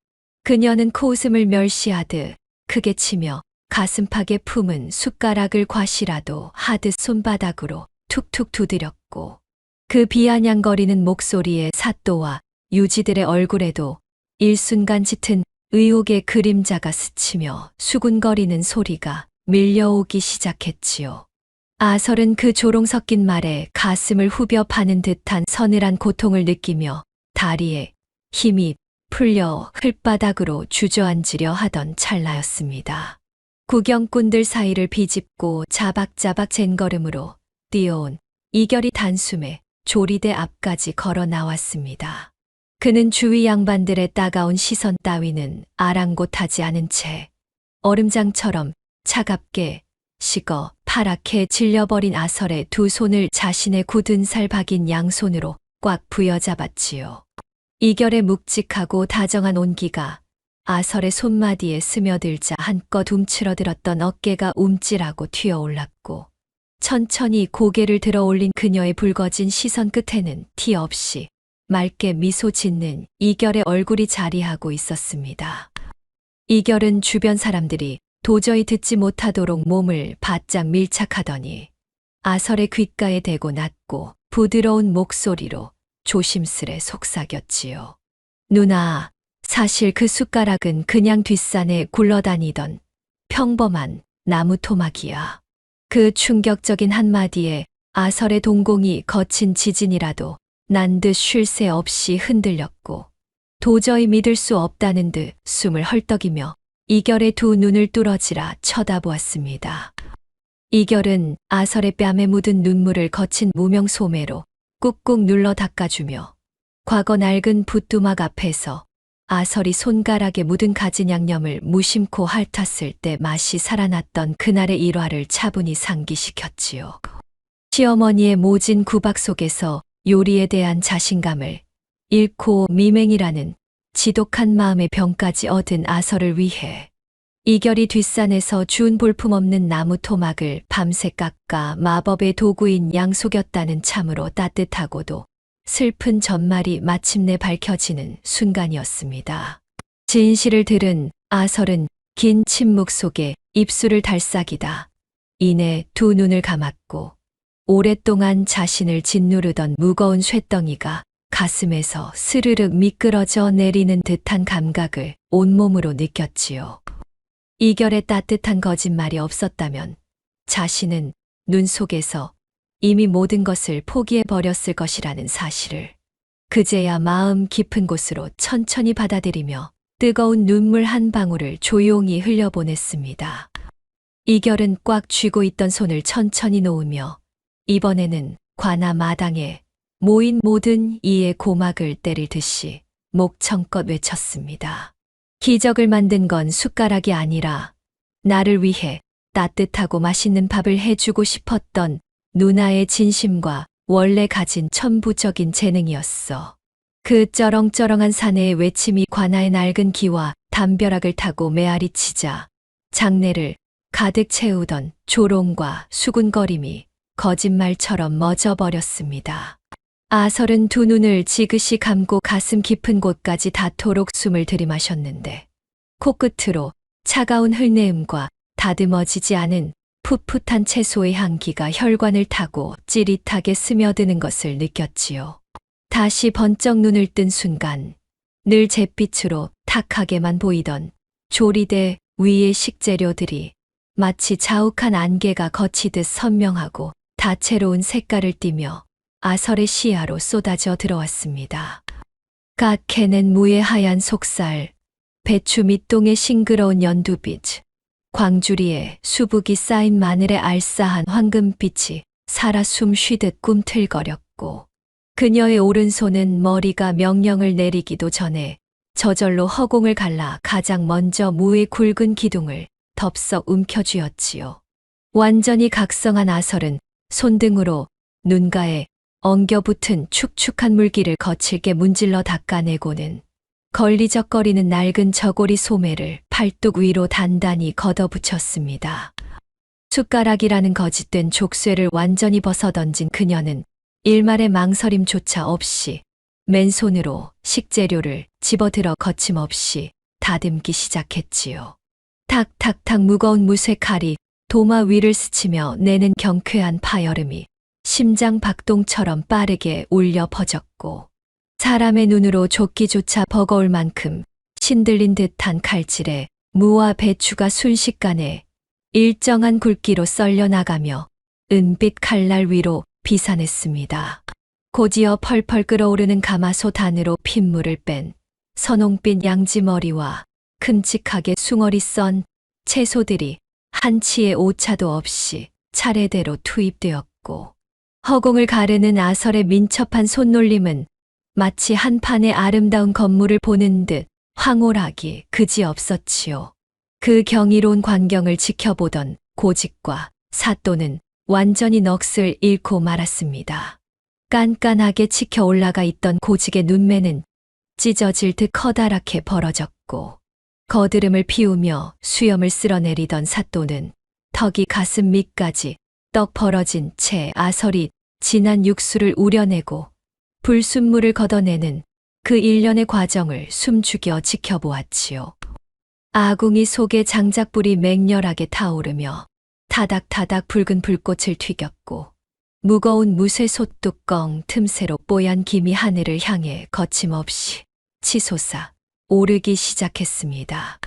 그녀는 코웃음을 멸시하듯 크게 치며 가슴팍에 품은 숟가락을 과시라도 하듯 손바닥으로 툭툭 두드렸고 그 비아냥거리는 목소리에 사또와 유지들의 얼굴에도 일순간 짙은 의혹의 그림자가 스치며 수군거리는 소리가 밀려오기 시작했지요. 아설은 그 조롱 섞인 말에 가슴을 후벼 파는 듯한 서늘한 고통을 느끼며 다리에 힘이 풀려 흙바닥으로 주저앉으려 하던 찰나였습니다. 구경꾼들 사이를 비집고 자박자박 젠걸음으로 뛰어온 이결이 단숨에 조리대 앞까지 걸어 나왔습니다. 그는 주위 양반들의 따가운 시선 따위는 아랑곳하지 않은 채 얼음장처럼 차갑게 식어 파랗게 질려버린 아설의 두 손을 자신의 굳은 살 박인 양손으로 꽉 부여잡았지요. 이결의 묵직하고 다정한 온기가 아설의 손마디에 스며들자 한껏 움츠러들었던 어깨가 움찔하고 튀어올랐고 천천히 고개를 들어 올린 그녀의 붉어진 시선 끝에는 티 없이 맑게 미소 짓는 이결의 얼굴이 자리하고 있었습니다. 이결은 주변 사람들이 도저히 듣지 못하도록 몸을 바짝 밀착하더니 아설의 귓가에 대고 낮고 부드러운 목소리로 조심스레 속삭였지요. 누나, 사실 그 숟가락은 그냥 뒷산에 굴러다니던 평범한 나무 토막이야. 그 충격적인 한마디에 아설의 동공이 거친 지진이라도 난 듯 쉴 새 없이 흔들렸고 도저히 믿을 수 없다는 듯 숨을 헐떡이며 이결의 두 눈을 뚫어지라 쳐다보았습니다. 이결은 아설의 뺨에 묻은 눈물을 거친 무명 소매로 꾹꾹 눌러 닦아주며 과거 낡은 붓두막 앞에서 아설이 손가락에 묻은 가진 양념을 무심코 핥았을 때 맛이 살아났던 그날의 일화를 차분히 상기시켰지요. 시어머니의 모진 구박 속에서 요리에 대한 자신감을 잃고 미맹이라는 지독한 마음의 병까지 얻은 아설을 위해 이결이 뒷산에서 주운 볼품없는 나무 토막을 밤새 깎아 마법의 도구인 양속였다는 참으로 따뜻하고도 슬픈 전말이 마침내 밝혀지는 순간이었습니다. 진실을 들은 아설은 긴 침묵 속에 입술을 달싹이다. 이내 두 눈을 감았고 오랫동안 자신을 짓누르던 무거운 쇳덩이가 가슴에서 스르륵 미끄러져 내리는 듯한 감각을 온몸으로 느꼈지요. 이결의 따뜻한 거짓말이 없었다면 자신은 눈 속에서 이미 모든 것을 포기해버렸을 것이라는 사실을 그제야 마음 깊은 곳으로 천천히 받아들이며 뜨거운 눈물 한 방울을 조용히 흘려보냈습니다. 이결은 꽉 쥐고 있던 손을 천천히 놓으며 이번에는 관아 마당에 모인 모든 이의 고막을 때릴 듯이 목청껏 외쳤습니다. 기적을 만든 건 숟가락이 아니라 나를 위해 따뜻하고 맛있는 밥을 해주고 싶었던 누나의 진심과 원래 가진 천부적인 재능이었어. 그 쩌렁쩌렁한 사내의 외침이 관아의 낡은 기와 담벼락을 타고 메아리 치자 장내를 가득 채우던 조롱과 수군거림이 거짓말처럼 멎어버렸습니다. 아설은 두 눈을 지그시 감고 가슴 깊은 곳까지 닿도록 숨을 들이마셨는데 코끝으로 차가운 흘내음과 다듬어지지 않은 풋풋한 채소의 향기가 혈관을 타고 찌릿하게 스며드는 것을 느꼈지요. 다시 번쩍 눈을 뜬 순간 늘 잿빛으로 탁하게만 보이던 조리대 위의 식재료들이 마치 자욱한 안개가 거치듯 선명하고 다채로운 색깔을 띠며 아설의 시야로 쏟아져 들어왔습니다. 갓 캐낸 무의 하얀 속살, 배추 밑동의 싱그러운 연두빛, 광주리에 수북이 쌓인 마늘의 알싸한 황금빛이 살아 숨 쉬듯 꿈틀거렸고 그녀의 오른손은 머리가 명령을 내리기도 전에 저절로 허공을 갈라 가장 먼저 무의 굵은 기둥을 덥석 움켜쥐었지요. 완전히 각성한 아설은 손등으로 눈가에 엉겨붙은 축축한 물기를 거칠게 문질러 닦아내고는 걸리적거리는 낡은 저고리 소매를 팔뚝 위로 단단히 걷어붙였습니다. 숟가락이라는 거짓된 족쇄를 완전히 벗어던진 그녀는 일말의 망설임조차 없이 맨손으로 식재료를 집어들어 거침없이 다듬기 시작했지요. 탁탁탁 무거운 무쇠 칼이 도마 위를 스치며 내는 경쾌한 파열음이 심장 박동처럼 빠르게 울려 퍼졌고 사람의 눈으로 족기조차 버거울 만큼 신들린 듯한 칼질에 무와 배추가 순식간에 일정한 굵기로 썰려 나가며 은빛 칼날 위로 비산했습니다. 곧이어 펄펄 끓어오르는 가마솥 안으로 핏물을 뺀 선홍빛 양지머리와 큼직하게 숭어리 썬 채소들이 한치의 오차도 없이 차례대로 투입되었고 허공을 가르는 아설의 민첩한 손놀림은 마치 한 판의 아름다운 건물을 보는 듯 황홀하기 그지없었지요. 그 경이로운 광경을 지켜보던 고직과 사또는 완전히 넋을 잃고 말았습니다. 깐깐하게 치켜 올라가 있던 고직의 눈매는 찢어질 듯 커다랗게 벌어졌고 거드름을 피우며 수염을 쓸어내리던 사또는 턱이 가슴 밑까지 떡 벌어진 채 아설이 진한 육수를 우려내고 불순물을 걷어내는 그 일련의 과정을 숨죽여 지켜보았지요. 아궁이 속에 장작불이 맹렬하게 타오르며 타닥타닥 붉은 불꽃을 튀겼고 무거운 무쇠 솥뚜껑 틈새로 뽀얀 김이 하늘을 향해 거침없이 치솟아 오르기 시작했습니다.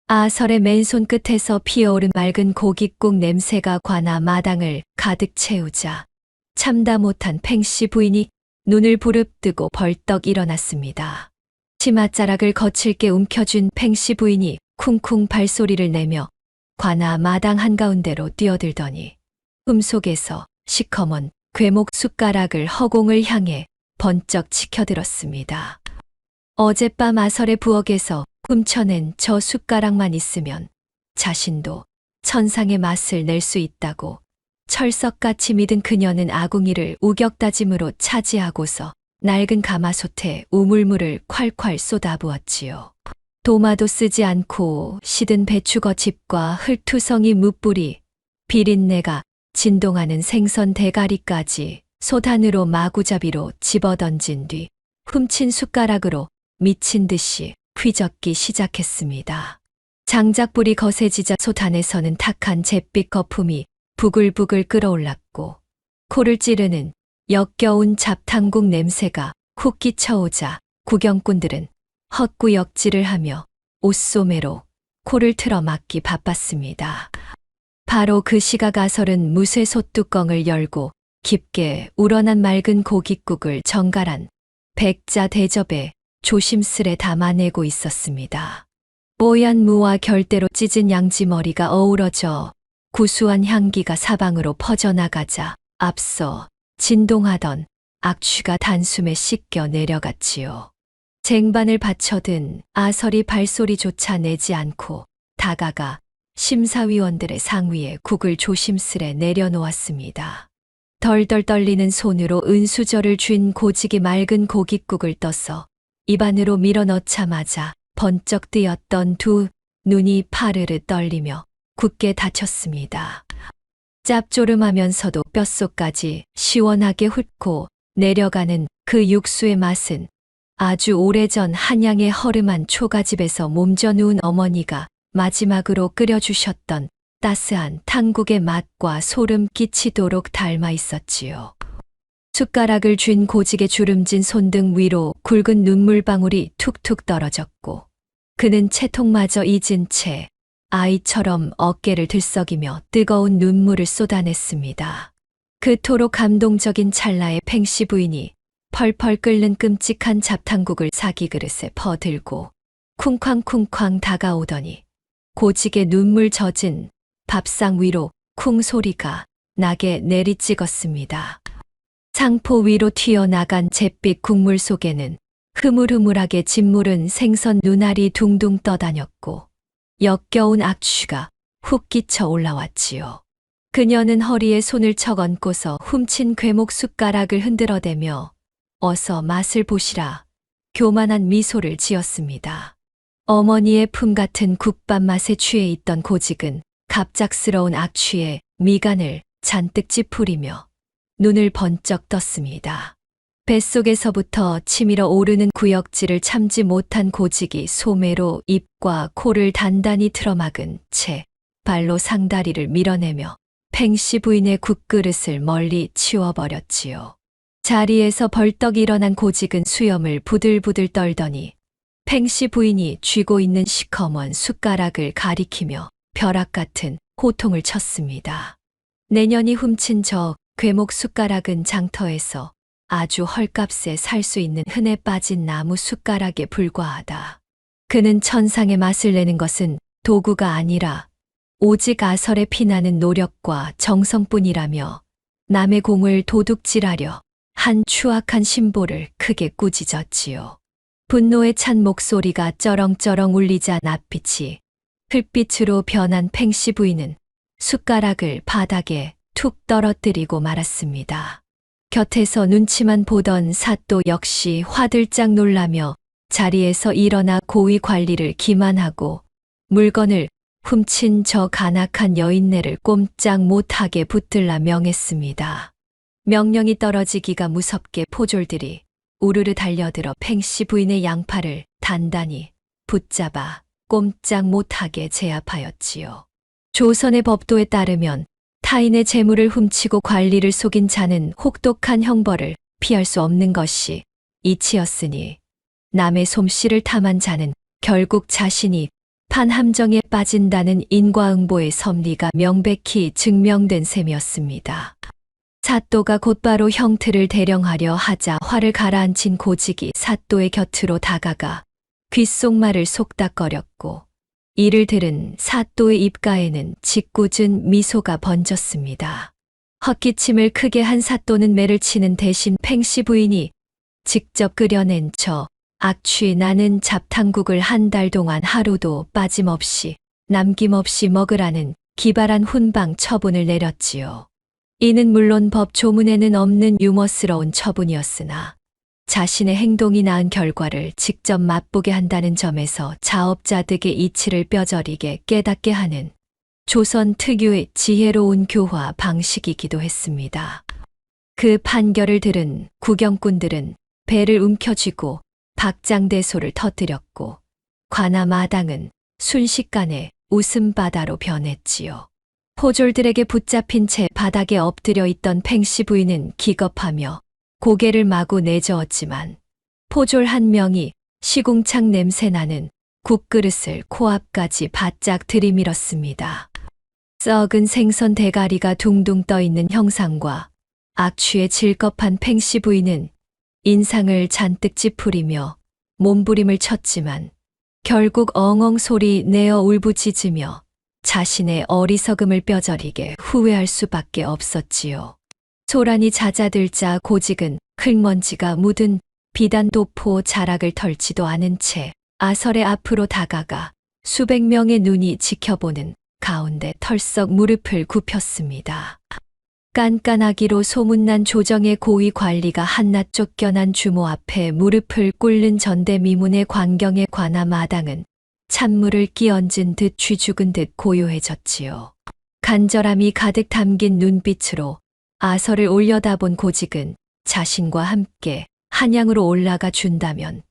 아설의 맨손 끝에서 피어오른 맑은 고깃국 냄새가 관아 마당을 가득 채우자 참다 못한 팽씨 부인이 눈을 부릅뜨고 벌떡 일어났습니다. 치맛자락을 거칠게 움켜쥔 팽씨 부인이 쿵쿵 발소리를 내며 관아 마당 한가운데로 뛰어들더니 꿈속에서 시커먼 궤목 숟가락을 허공을 향해 번쩍 치켜들었습니다. 어젯밤 아설의 부엌에서 훔쳐낸 저 숟가락만 있으면 자신도 천상의 맛을 낼 수 있다고 철석같이 믿은 그녀는 아궁이를 우격다짐으로 차지하고서 낡은 가마솥에 우물물을 콸콸 쏟아부었지요. 도마도 쓰지 않고 시든 배추거집과 흙투성이 무뿌리, 비린내가 진동하는 생선 대가리까지 솥 안으로 마구잡이로 집어던진 뒤 훔친 숟가락으로 미친 듯이 휘젓기 시작했습니다. 장작불이 거세지자 솥 안에서는 탁한 잿빛 거품이 부글부글 끓어올랐고 코를 찌르는 역겨운 잡탕국 냄새가 훅 끼쳐오자 구경꾼들은 헛구역질을 하며 옷소매로 코를 틀어 막기 바빴습니다. 바로 그 시각 아설은 무쇠 솥뚜껑을 열고 깊게 우러난 맑은 고깃국을 정갈한 백자 대접에 조심스레 담아내고 있었습니다. 뽀얀 무와 결대로 찢은 양지머리가 어우러져 구수한 향기가 사방으로 퍼져나가자 앞서 진동하던 악취가 단숨에 씻겨 내려갔지요. 쟁반을 받쳐든 아설이 발소리조차 내지 않고 다가가 심사위원들의 상위에 국을 조심스레 내려놓았습니다. 덜덜 떨리는 손으로 은수저를 쥔 고직이 맑은 고깃국을 떠서 입안으로 밀어넣자마자 번쩍 뜨였던 두 눈이 파르르 떨리며 굳게 닫혔습니다. 짭조름하면서도 뼛속까지 시원하게 훑고 내려가는 그 육수의 맛은 아주 오래전 한양의 허름한 초가집에서 몸져 누운 어머니가 마지막으로 끓여주셨던 따스한 탕국의 맛과 소름 끼치도록 닮아 있었지요. 숟가락을 쥔 고직의 주름진 손등 위로 굵은 눈물방울이 툭툭 떨어졌고 그는 채통마저 잊은 채 아이처럼 어깨를 들썩이며 뜨거운 눈물을 쏟아냈습니다. 그토록 감동적인 찰나에 팽씨 부인이 펄펄 끓는 끔찍한 잡탕국을 사기 그릇에 퍼들고 쿵쾅쿵쾅 다가오더니 고직의 눈물 젖은 밥상 위로 쿵 소리가 나게 내리찍었습니다. 상포 위로 튀어나간 잿빛 국물 속에는 흐물흐물하게 짓무른 생선 눈알이 둥둥 떠다녔고 역겨운 악취가 훅 끼쳐 올라왔지요. 그녀는 허리에 손을 척 얹고서 훔친 궤목 숟가락을 흔들어대며 어서 맛을 보시라 교만한 미소를 지었습니다. 어머니의 품 같은 국밥 맛에 취해 있던 고직은 갑작스러운 악취에 미간을 잔뜩 찌푸리며 눈을 번쩍 떴습니다. 뱃속에서부터 치밀어 오르는 구역질을 참지 못한 고직이 소매로 입과 코를 단단히 틀어막은 채 발로 상다리를 밀어내며 팽씨 부인의 국그릇을 멀리 치워버렸지요. 자리에서 벌떡 일어난 고직은 수염을 부들부들 떨더니 팽씨 부인이 쥐고 있는 시커먼 숟가락을 가리키며 벼락 같은 호통을 쳤습니다. 내년이 훔친 저 궤목 숟가락은 장터에서 아주 헐값에 살 수 있는 흔해 빠진 나무 숟가락에 불과하다. 그는 천상의 맛을 내는 것은 도구가 아니라 오직 아설에 피나는 노력과 정성뿐이라며 남의 공을 도둑질하려 한 추악한 심보를 크게 꾸짖었지요. 분노에 찬 목소리가 쩌렁쩌렁 울리자 낯빛이 흙빛으로 변한 팽씨 부인은 숟가락을 바닥에 툭 떨어뜨리고 말았습니다. 곁에서 눈치만 보던 사또 역시 화들짝 놀라며 자리에서 일어나 고위 관리를 기만하고 물건을 훔친 저 간악한 여인네를 꼼짝 못하게 붙들라 명했습니다. 명령이 떨어지기가 무섭게 포졸들이 우르르 달려들어 팽씨 부인의 양팔을 단단히 붙잡아 꼼짝 못하게 제압하였지요. 조선의 법도에 따르면 타인의 재물을 훔치고 관리를 속인 자는 혹독한 형벌을 피할 수 없는 것이 이치였으니 남의 솜씨를 탐한 자는 결국 자신이 판함정에 빠진다는 인과응보의 섭리가 명백히 증명된 셈이었습니다. 사또가 곧바로 형틀을 대령하려 하자 화를 가라앉힌 고직이 사또의 곁으로 다가가 귓속말을 속닥거렸고 이를 들은 사또의 입가에는 짓궂은 미소가 번졌습니다. 헛기침을 크게 한 사또는 매를 치는 대신 팽씨 부인이 직접 끓여낸 저 악취 나는 잡탕국을 한 달 동안 하루도 빠짐없이 남김없이 먹으라는 기발한 훈방 처분을 내렸지요. 이는 물론 법 조문에는 없는 유머스러운 처분이었으나 자신의 행동이 낳은 결과를 직접 맛보게 한다는 점에서 자업자득의 이치를 뼈저리게 깨닫게 하는 조선 특유의 지혜로운 교화 방식이기도 했습니다. 그 판결을 들은 구경꾼들은 배를 움켜쥐고 박장대소를 터뜨렸고 관아마당은 순식간에 웃음바다로 변했지요. 포졸들에게 붙잡힌 채 바닥에 엎드려 있던 팽씨 부인은 기겁하며 고개를 마구 내저었지만 포졸 한 명이 시궁창 냄새나는 국그릇을 코앞까지 바짝 들이밀었습니다. 썩은 생선 대가리가 둥둥 떠있는 형상과 악취에 질겁한 팽씨 부인은 인상을 잔뜩 찌푸리며 몸부림을 쳤지만 결국 엉엉 소리 내어 울부짖으며 자신의 어리석음을 뼈저리게 후회할 수밖에 없었지요. 소란이 잦아들자 고직은 흙먼지가 묻은 비단 도포 자락을 털지도 않은 채 아설의 앞으로 다가가 수백 명의 눈이 지켜보는 가운데 털썩 무릎을 굽혔습니다. 깐깐하기로 소문난 조정의 고위 관리가 한낱 쫓겨난 주모 앞에 무릎을 꿇는 전대미문의 광경에 관아 마당은 찬물을 끼얹은 듯 쥐죽은 듯 고요해졌지요. 간절함이 가득 담긴 눈빛으로 아설을 올려다본 고직은 자신과 함께 한양으로 올라가 준다면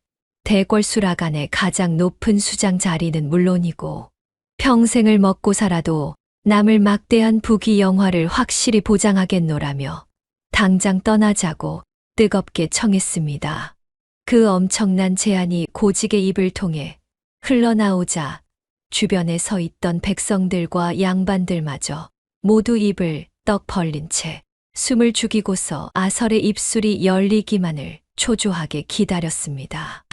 대궐수락안의 가장 높은 수장 자리는 물론이고 평생을 먹고 살아도 남을 막대한 부귀 영화를 확실히 보장하겠노라며 당장 떠나자고 뜨겁게 청했습니다. 그 엄청난 제안이 고직의 입을 통해 흘러나오자 주변에 서 있던 백성들과 양반들마저 모두 입을 떡 벌린 채 숨을 죽이고서 아설의 입술이 열리기만을 초조하게 기다렸습니다.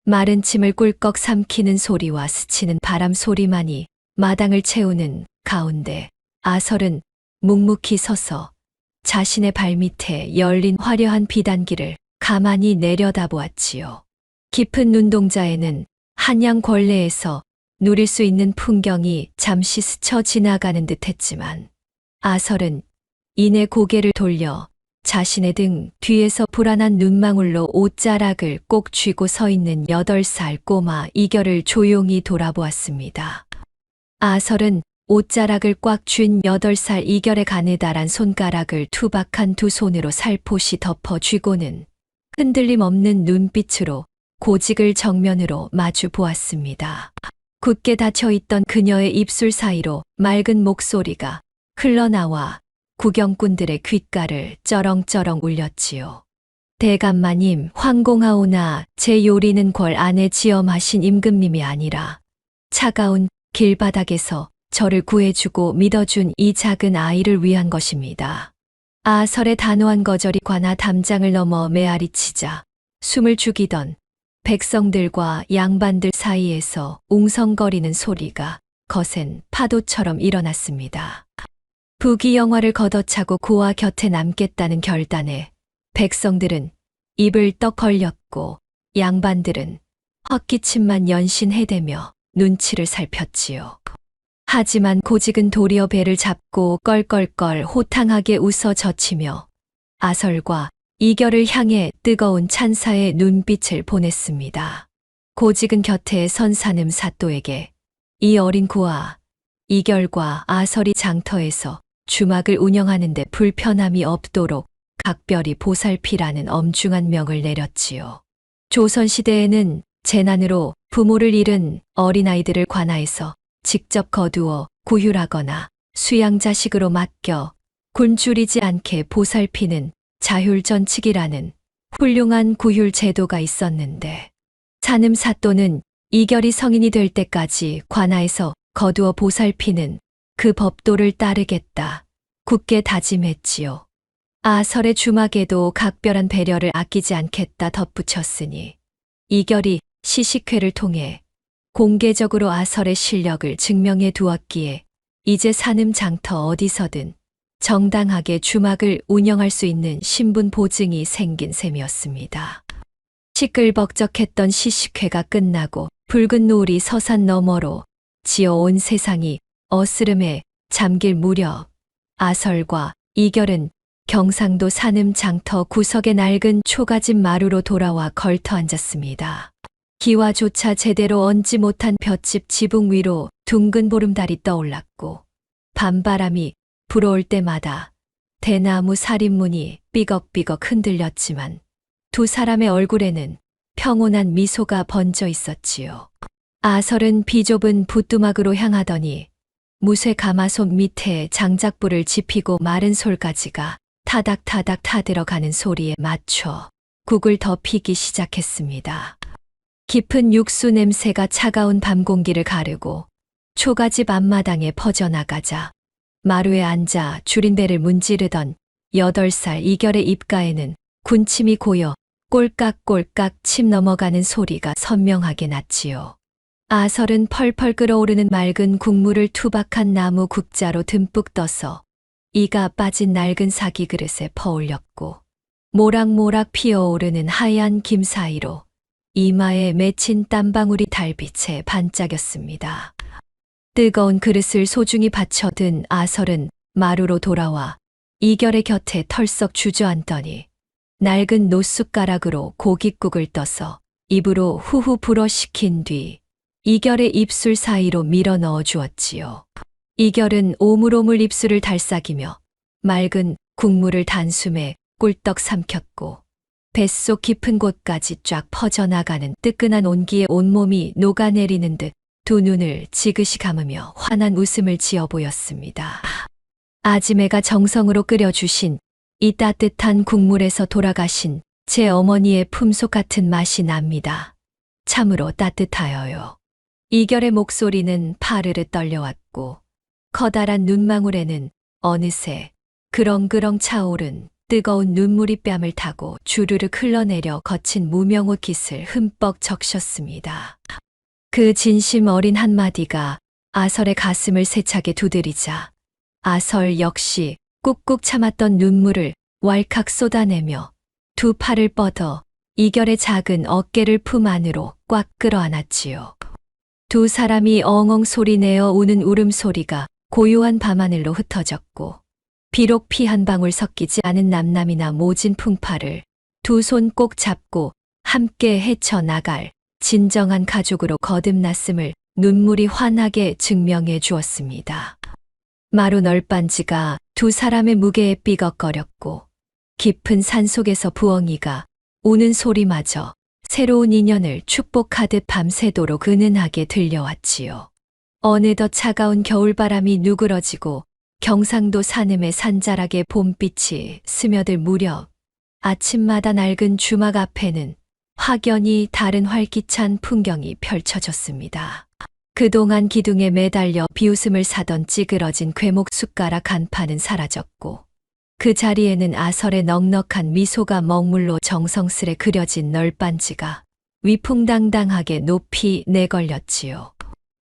마른 침을 꿀꺽 삼키는 소리와 스치는 바람 소리만이 마당을 채우는 가운데 아설은 묵묵히 서서 자신의 발밑에 열린 화려한 비단기를 가만히 내려다보았지요. 깊은 눈동자에는 한양 권례에서 누릴 수 있는 풍경이 잠시 스쳐 지나가는 듯했지만 아설은 이내 고개를 돌려 자신의 등 뒤에서 불안한 눈망울로 옷자락을 꼭 쥐고 서 있는 8살 꼬마 이결을 조용히 돌아보았습니다. 아설은 옷자락을 꽉 쥔 8살 이결의 가느다란 손가락을 투박한 두 손으로 살포시 덮어 쥐고는 흔들림 없는 눈빛으로 고직을 정면으로 마주 보았습니다. 굳게 닫혀있던 그녀의 입술 사이로 맑은 목소리가 흘러나와 구경꾼들의 귓가를 쩌렁쩌렁 울렸지요. 대감마님, 황공하오나 제 요리는 궐 안에 지어 마신 임금님이 아니라 차가운 길바닥에서 저를 구해주고 믿어준 이 작은 아이를 위한 것입니다. 아설의 단호한 거절이 관아 담장을 넘어 메아리치자 숨을 죽이던 백성들과 양반들 사이에서 웅성거리는 소리가 거센 파도처럼 일어났습니다. 부귀 영화를 걷어차고 고아 곁에 남겠다는 결단에 백성들은 입을 떡 벌렸고 양반들은 헛기침만 연신해대며 눈치를 살폈지요. 하지만 고직은 도리어 배를 잡고 껄껄껄 호탕하게 웃어 젖히며 아설과 이결을 향해 뜨거운 찬사의 눈빛을 보냈습니다. 고직은 곁에 선 산음 사또에게 이 어린 고아 이결과 아설이 장터에서 주막을 운영하는데 불편함이 없도록 각별히 보살피라는 엄중한 명을 내렸지요. 조선시대에는 재난으로 부모를 잃은 어린아이들을 관아에서 직접 거두어 구휼하거나 수양자식으로 맡겨 굶주리지 않게 보살피는 자율전칙이라는 훌륭한 구휼 제도가 있었는데 산음 사또는 이결이 성인이 될 때까지 관아에서 거두어 보살피는 그 법도를 따르겠다 굳게 다짐했지요. 아설의 주막에도 각별한 배려를 아끼지 않겠다 덧붙였으니 이결이 시식회를 통해 공개적으로 아설의 실력을 증명해 두었기에 이제 산음 장터 어디서든 정당하게 주막을 운영할 수 있는 신분 보증이 생긴 셈이었습니다. 시끌벅적했던 시식회가 끝나고 붉은 노을이 서산 너머로 지어온 세상이 어스름에 잠길 무렵 아설과 이결은 경상도 산음 장터 구석의 낡은 초가집 마루로 돌아와 걸터 앉았습니다. 기와조차 제대로 얹지 못한 볏짚 지붕 위로 둥근 보름달이 떠올랐고 밤바람이 불어올 때마다 대나무 살인문이 삐걱삐걱 흔들렸지만 두 사람의 얼굴에는 평온한 미소가 번져 있었지요. 아설은 비좁은 붓두막으로 향하더니 무쇠 가마솥 밑에 장작불을 지피고 마른 솔가지가 타닥타닥 타들어가는 소리에 맞춰 국을 덮이기 시작했습니다. 깊은 육수 냄새가 차가운 밤 공기를 가르고 초가집 앞마당에 퍼져나가자 마루에 앉아 줄임배를 문지르던 8살 이결의 입가에는 군침이 고여 꼴깍꼴깍 침 넘어가는 소리가 선명하게 났지요. 아설은 펄펄 끓어오르는 맑은 국물을 투박한 나무 국자로 듬뿍 떠서 이가 빠진 낡은 사기 그릇에 퍼올렸고 모락모락 피어오르는 하얀 김 사이로 이마에 맺힌 땀방울이 달빛에 반짝였습니다. 뜨거운 그릇을 소중히 받쳐든 아설은 마루로 돌아와 이결의 곁에 털썩 주저앉더니 낡은 노숟가락으로 고깃국을 떠서 입으로 후후 불어식힌 뒤 이결의 입술 사이로 밀어 넣어 주었지요. 이결은 오물오물 입술을 달싹이며 맑은 국물을 단숨에 꿀떡 삼켰고 뱃속 깊은 곳까지 쫙 퍼져나가는 뜨끈한 온기에 온몸이 녹아내리는 듯 두 눈을 지그시 감으며 환한 웃음을 지어 보였습니다. 아지매가 정성으로 끓여주신 이 따뜻한 국물에서 돌아가신 제 어머니의 품속 같은 맛이 납니다. 참으로 따뜻하여요. 이결의 목소리는 파르르 떨려왔고 커다란 눈망울에는 어느새 그렁그렁 차오른 뜨거운 눈물이 뺨을 타고 주르륵 흘러내려 거친 무명옷 깃을 흠뻑 적셨습니다. 그 진심 어린 한마디가 아설의 가슴을 세차게 두드리자 아설 역시 꾹꾹 참았던 눈물을 왈칵 쏟아내며 두 팔을 뻗어 이결의 작은 어깨를 품 안으로 꽉 끌어안았지요. 두 사람이 엉엉 소리내어 우는 울음소리가 고요한 밤하늘로 흩어졌고 비록 피 한 방울 섞이지 않은 남남이나 모진 풍파를 두 손 꼭 잡고 함께 헤쳐나갈 진정한 가족으로 거듭났음을 눈물이 환하게 증명해 주었습니다. 마루 널빤지가 두 사람의 무게에 삐걱거렸고 깊은 산속에서 부엉이가 우는 소리마저 새로운 인연을 축복하듯 밤새도록 은은하게 들려왔지요. 어느덧 차가운 겨울바람이 누그러지고 경상도 산음의 산자락에 봄빛이 스며들 무렵 아침마다 낡은 주막 앞에는 확연히 다른 활기찬 풍경이 펼쳐졌습니다. 그동안 기둥에 매달려 비웃음을 사던 찌그러진 괴목 숟가락 간판은 사라졌고 그 자리에는 아설의 넉넉한 미소가 먹물로 정성스레 그려진 널빤지가 위풍당당하게 높이 내걸렸지요.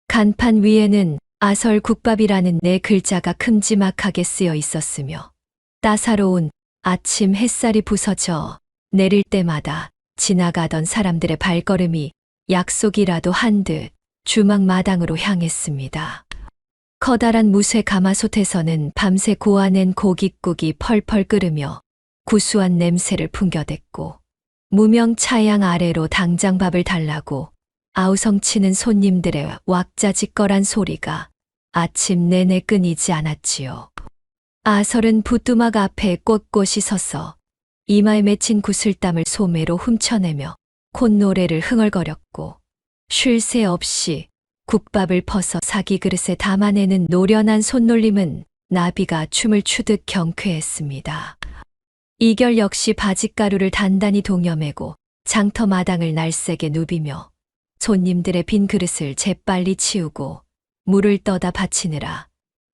간판 위에는 아설 국밥이라는 네 글자가 큼지막하게 쓰여 있었으며 따사로운 아침 햇살이 부서져 내릴 때마다 지나가던 사람들의 발걸음이 약속이라도 한 듯 주막 마당으로 향했습니다. 커다란 무쇠 가마솥에서는 밤새 고아낸 고깃국이 펄펄 끓으며 구수한 냄새를 풍겨댔고 무명 차양 아래로 당장밥을 달라고 아우성치는 손님들의 왁자지껄한 소리가 아침 내내 끊이지 않았지요. 아설은 부뚜막 앞에 꼿꼿이 서서 이마에 맺힌 구슬땀을 소매로 훔쳐내며 콧노래를 흥얼거렸고 쉴 새 없이 국밥을 퍼서 사기 그릇에 담아내는 노련한 손놀림은 나비가 춤을 추듯 경쾌했습니다. 이결 역시 바짓가루를 단단히 동여매고 장터 마당을 날쌔게 누비며 손님들의 빈 그릇을 재빨리 치우고 물을 떠다 바치느라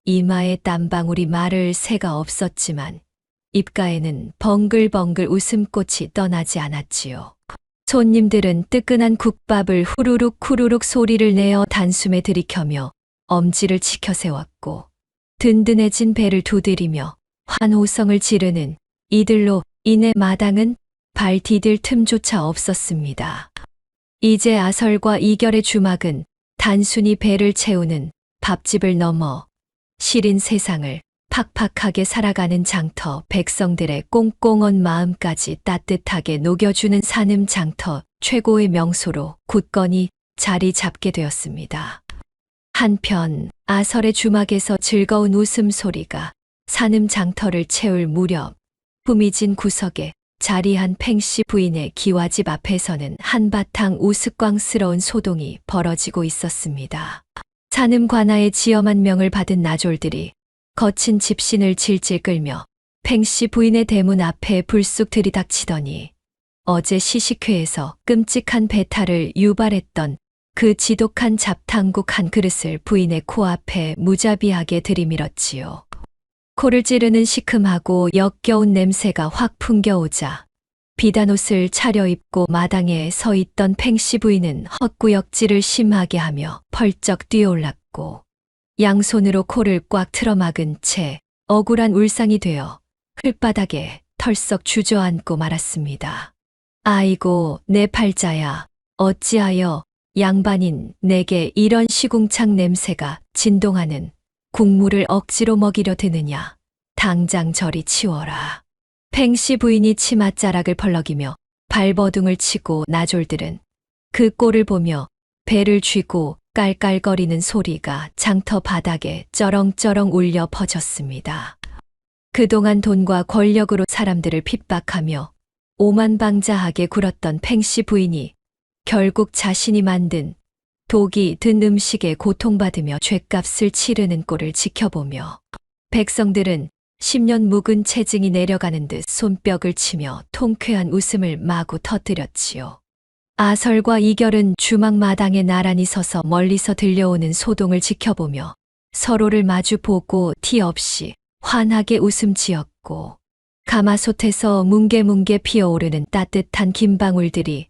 이마에 땀방울이 마를 새가 없었지만 입가에는 벙글벙글 웃음꽃이 떠나지 않았지요. 손님들은 뜨끈한 국밥을 후루룩 후루룩 소리를 내어 단숨에 들이켜며 엄지를 치켜 세웠고 든든해진 배를 두드리며 환호성을 지르는 이들로 인해 마당은 발 디딜 틈조차 없었습니다. 이제 아설과 이결의 주막은 단순히 배를 채우는 밥집을 넘어 시린 세상을 팍팍하게 살아가는 장터 백성들의 꽁꽁언 마음까지 따뜻하게 녹여주는 산음 장터 최고의 명소로 굳건히 자리 잡게 되었습니다. 한편 아설의 주막에서 즐거운 웃음소리가 산음 장터를 채울 무렵 후미진 구석에 자리한 팽씨 부인의 기와집 앞에서는 한바탕 우스꽝스러운 소동이 벌어지고 있었습니다. 산음 관아의 지엄한 명을 받은 나졸들이 거친 집신을 질질 끌며 팽씨 부인의 대문 앞에 불쑥 들이닥치더니 어제 시식회에서 끔찍한 배탈을 유발했던 그 지독한 잡탕국 한 그릇을 부인의 코앞에 무자비하게 들이밀었지요. 코를 찌르는 시큼하고 역겨운 냄새가 확 풍겨오자 비단옷을 차려입고 마당에 서 있던 팽씨 부인은 헛구역질을 심하게 하며 펄쩍 뛰어올랐고 양손으로 코를 꽉 틀어막은 채 억울한 울상이 되어 흙바닥에 털썩 주저앉고 말았습니다. 아이고 내 팔자야, 어찌하여 양반인 내게 이런 시궁창 냄새가 진동하는 국물을 억지로 먹이려 드느냐. 당장 저리 치워라. 팽씨 부인이 치맛자락을 펄럭이며 발버둥을 치고 나졸들은 그 꼴을 보며 배를 쥐고 깔깔거리는 소리가 장터 바닥에 쩌렁쩌렁 울려 퍼졌습니다. 그동안 돈과 권력으로 사람들을 핍박하며 오만방자하게 굴었던 팽씨 부인이 결국 자신이 만든 독이 든 음식에 고통받으며 죗값을 치르는 꼴을 지켜보며 백성들은 10년 묵은 체증이 내려가는 듯 손뼉을 치며 통쾌한 웃음을 마구 터뜨렸지요. 아설과 이결은 주막마당에 나란히 서서 멀리서 들려오는 소동을 지켜보며 서로를 마주보고 티 없이 환하게 웃음 지었고 가마솥에서 뭉게뭉게 피어오르는 따뜻한 김방울들이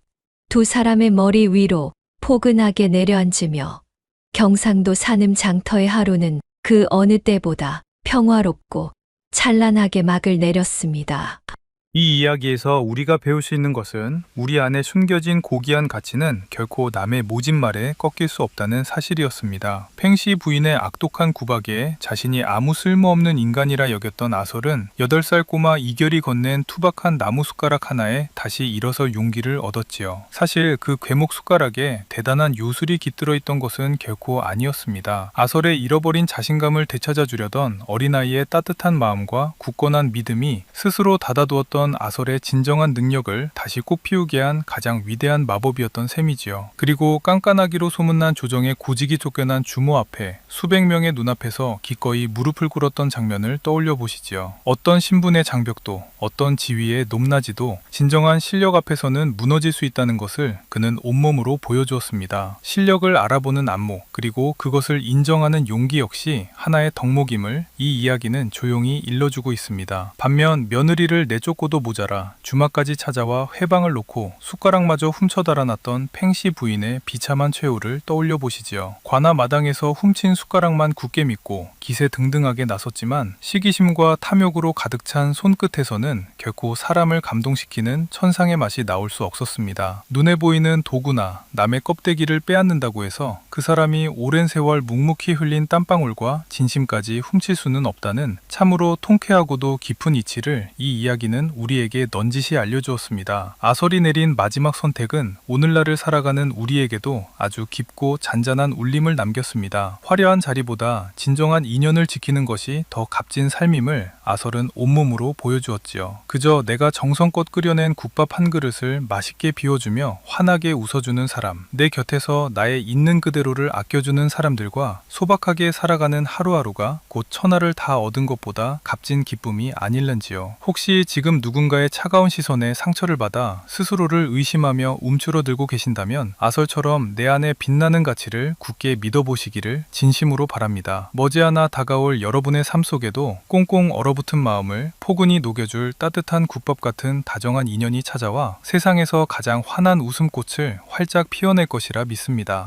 두 사람의 머리 위로 포근하게 내려앉으며 경상도 산음 장터의 하루는 그 어느 때보다 평화롭고 찬란하게 막을 내렸습니다. 이 이야기에서 우리가 배울 수 있는 것은 우리 안에 숨겨진 고귀한 가치는 결코 남의 모진 말에 꺾일 수 없다는 사실이었습니다. 팽씨 부인의 악독한 구박에 자신이 아무 쓸모없는 인간이라 여겼던 아설은 8살 꼬마 이결이 건넨 투박한 나무 숟가락 하나에 다시 일어설 용기를 얻었지요. 사실 그 궤목 숟가락에 대단한 요술이 깃들어 있던 것은 결코 아니었습니다. 아설의 잃어버린 자신감을 되찾아주려던 어린아이의 따뜻한 마음과 굳건한 믿음이 스스로 닫아두었던 아설의 진정한 능력을 다시 꽃피우게 한 가장 위대한 마법이었던 셈이지요. 그리고 깐깐하기로 소문난 조정의 고직이 쫓겨난 주모 앞에 수백 명의 눈앞에서 기꺼이 무릎을 꿇었던 장면을 떠올려 보시지요. 어떤 신분의 장벽도 어떤 지위의 높낮이도 진정한 실력 앞에서는 무너질 수 있다는 것을 그는 온몸으로 보여주었습니다. 실력을 알아보는 안목 그리고 그것을 인정하는 용기 역시 하나의 덕목임을 이 이야기는 조용히 일러주고 있습니다. 반면 며느리를 내쫓고도 모자라 주막까지 찾아와 회방을 놓고 숟가락마저 훔쳐 달아났던 팽씨 부인의 비참한 최후를 떠올려 보시지요. 관아 마당에서 훔친 숟가락만 굳게 믿고 기세등등하게 나섰지만 시기심과 탐욕으로 가득 찬 손끝에서는 결코 사람을 감동시키는 천상의 맛이 나올 수 없었습니다. 눈에 보이는 도구나 남의 껍데기를 빼앗는다고 해서 그 사람이 오랜 세월 묵묵히 흘린 땀방울과 진심까지 훔칠 수는 없다는 참으로 통쾌하고도 깊은 이치를 이 이야기는 우리에게 넌지시 알려주었습니다. 아설이 내린 마지막 선택은 오늘날을 살아가는 우리에게도 아주 깊고 잔잔한 울림을 남겼습니다. 화려한 자리보다 진정한 인연을 지키는 것이 더 값진 삶임을 아설은 온몸으로 보여주었지요. 그저 내가 정성껏 끓여낸 국밥 한 그릇을 맛있게 비워주며 환하게 웃어주는 사람, 내 곁에서 나의 있는 그대로를 아껴주는 사람들과 소박하게 살아가는 하루하루가 곧 천하를 다 얻은 것보다 값진 기쁨이 아닐는지요. 혹시 지금 누군가의 차가운 시선에 상처를 받아 스스로를 의심하며 움츠러들고 계신다면 아설처럼 내 안에 빛나는 가치를 굳게 믿어보시기를 진심으로 바랍니다. 머지않아 다가올 여러분의 삶 속에도 꽁꽁 얼어붙은 마음을 포근히 녹여줄 따뜻한 국밥 같은 다정한 인연이 찾아와 세상에서 가장 환한 웃음꽃을 활짝 피워낼 것이라 믿습니다.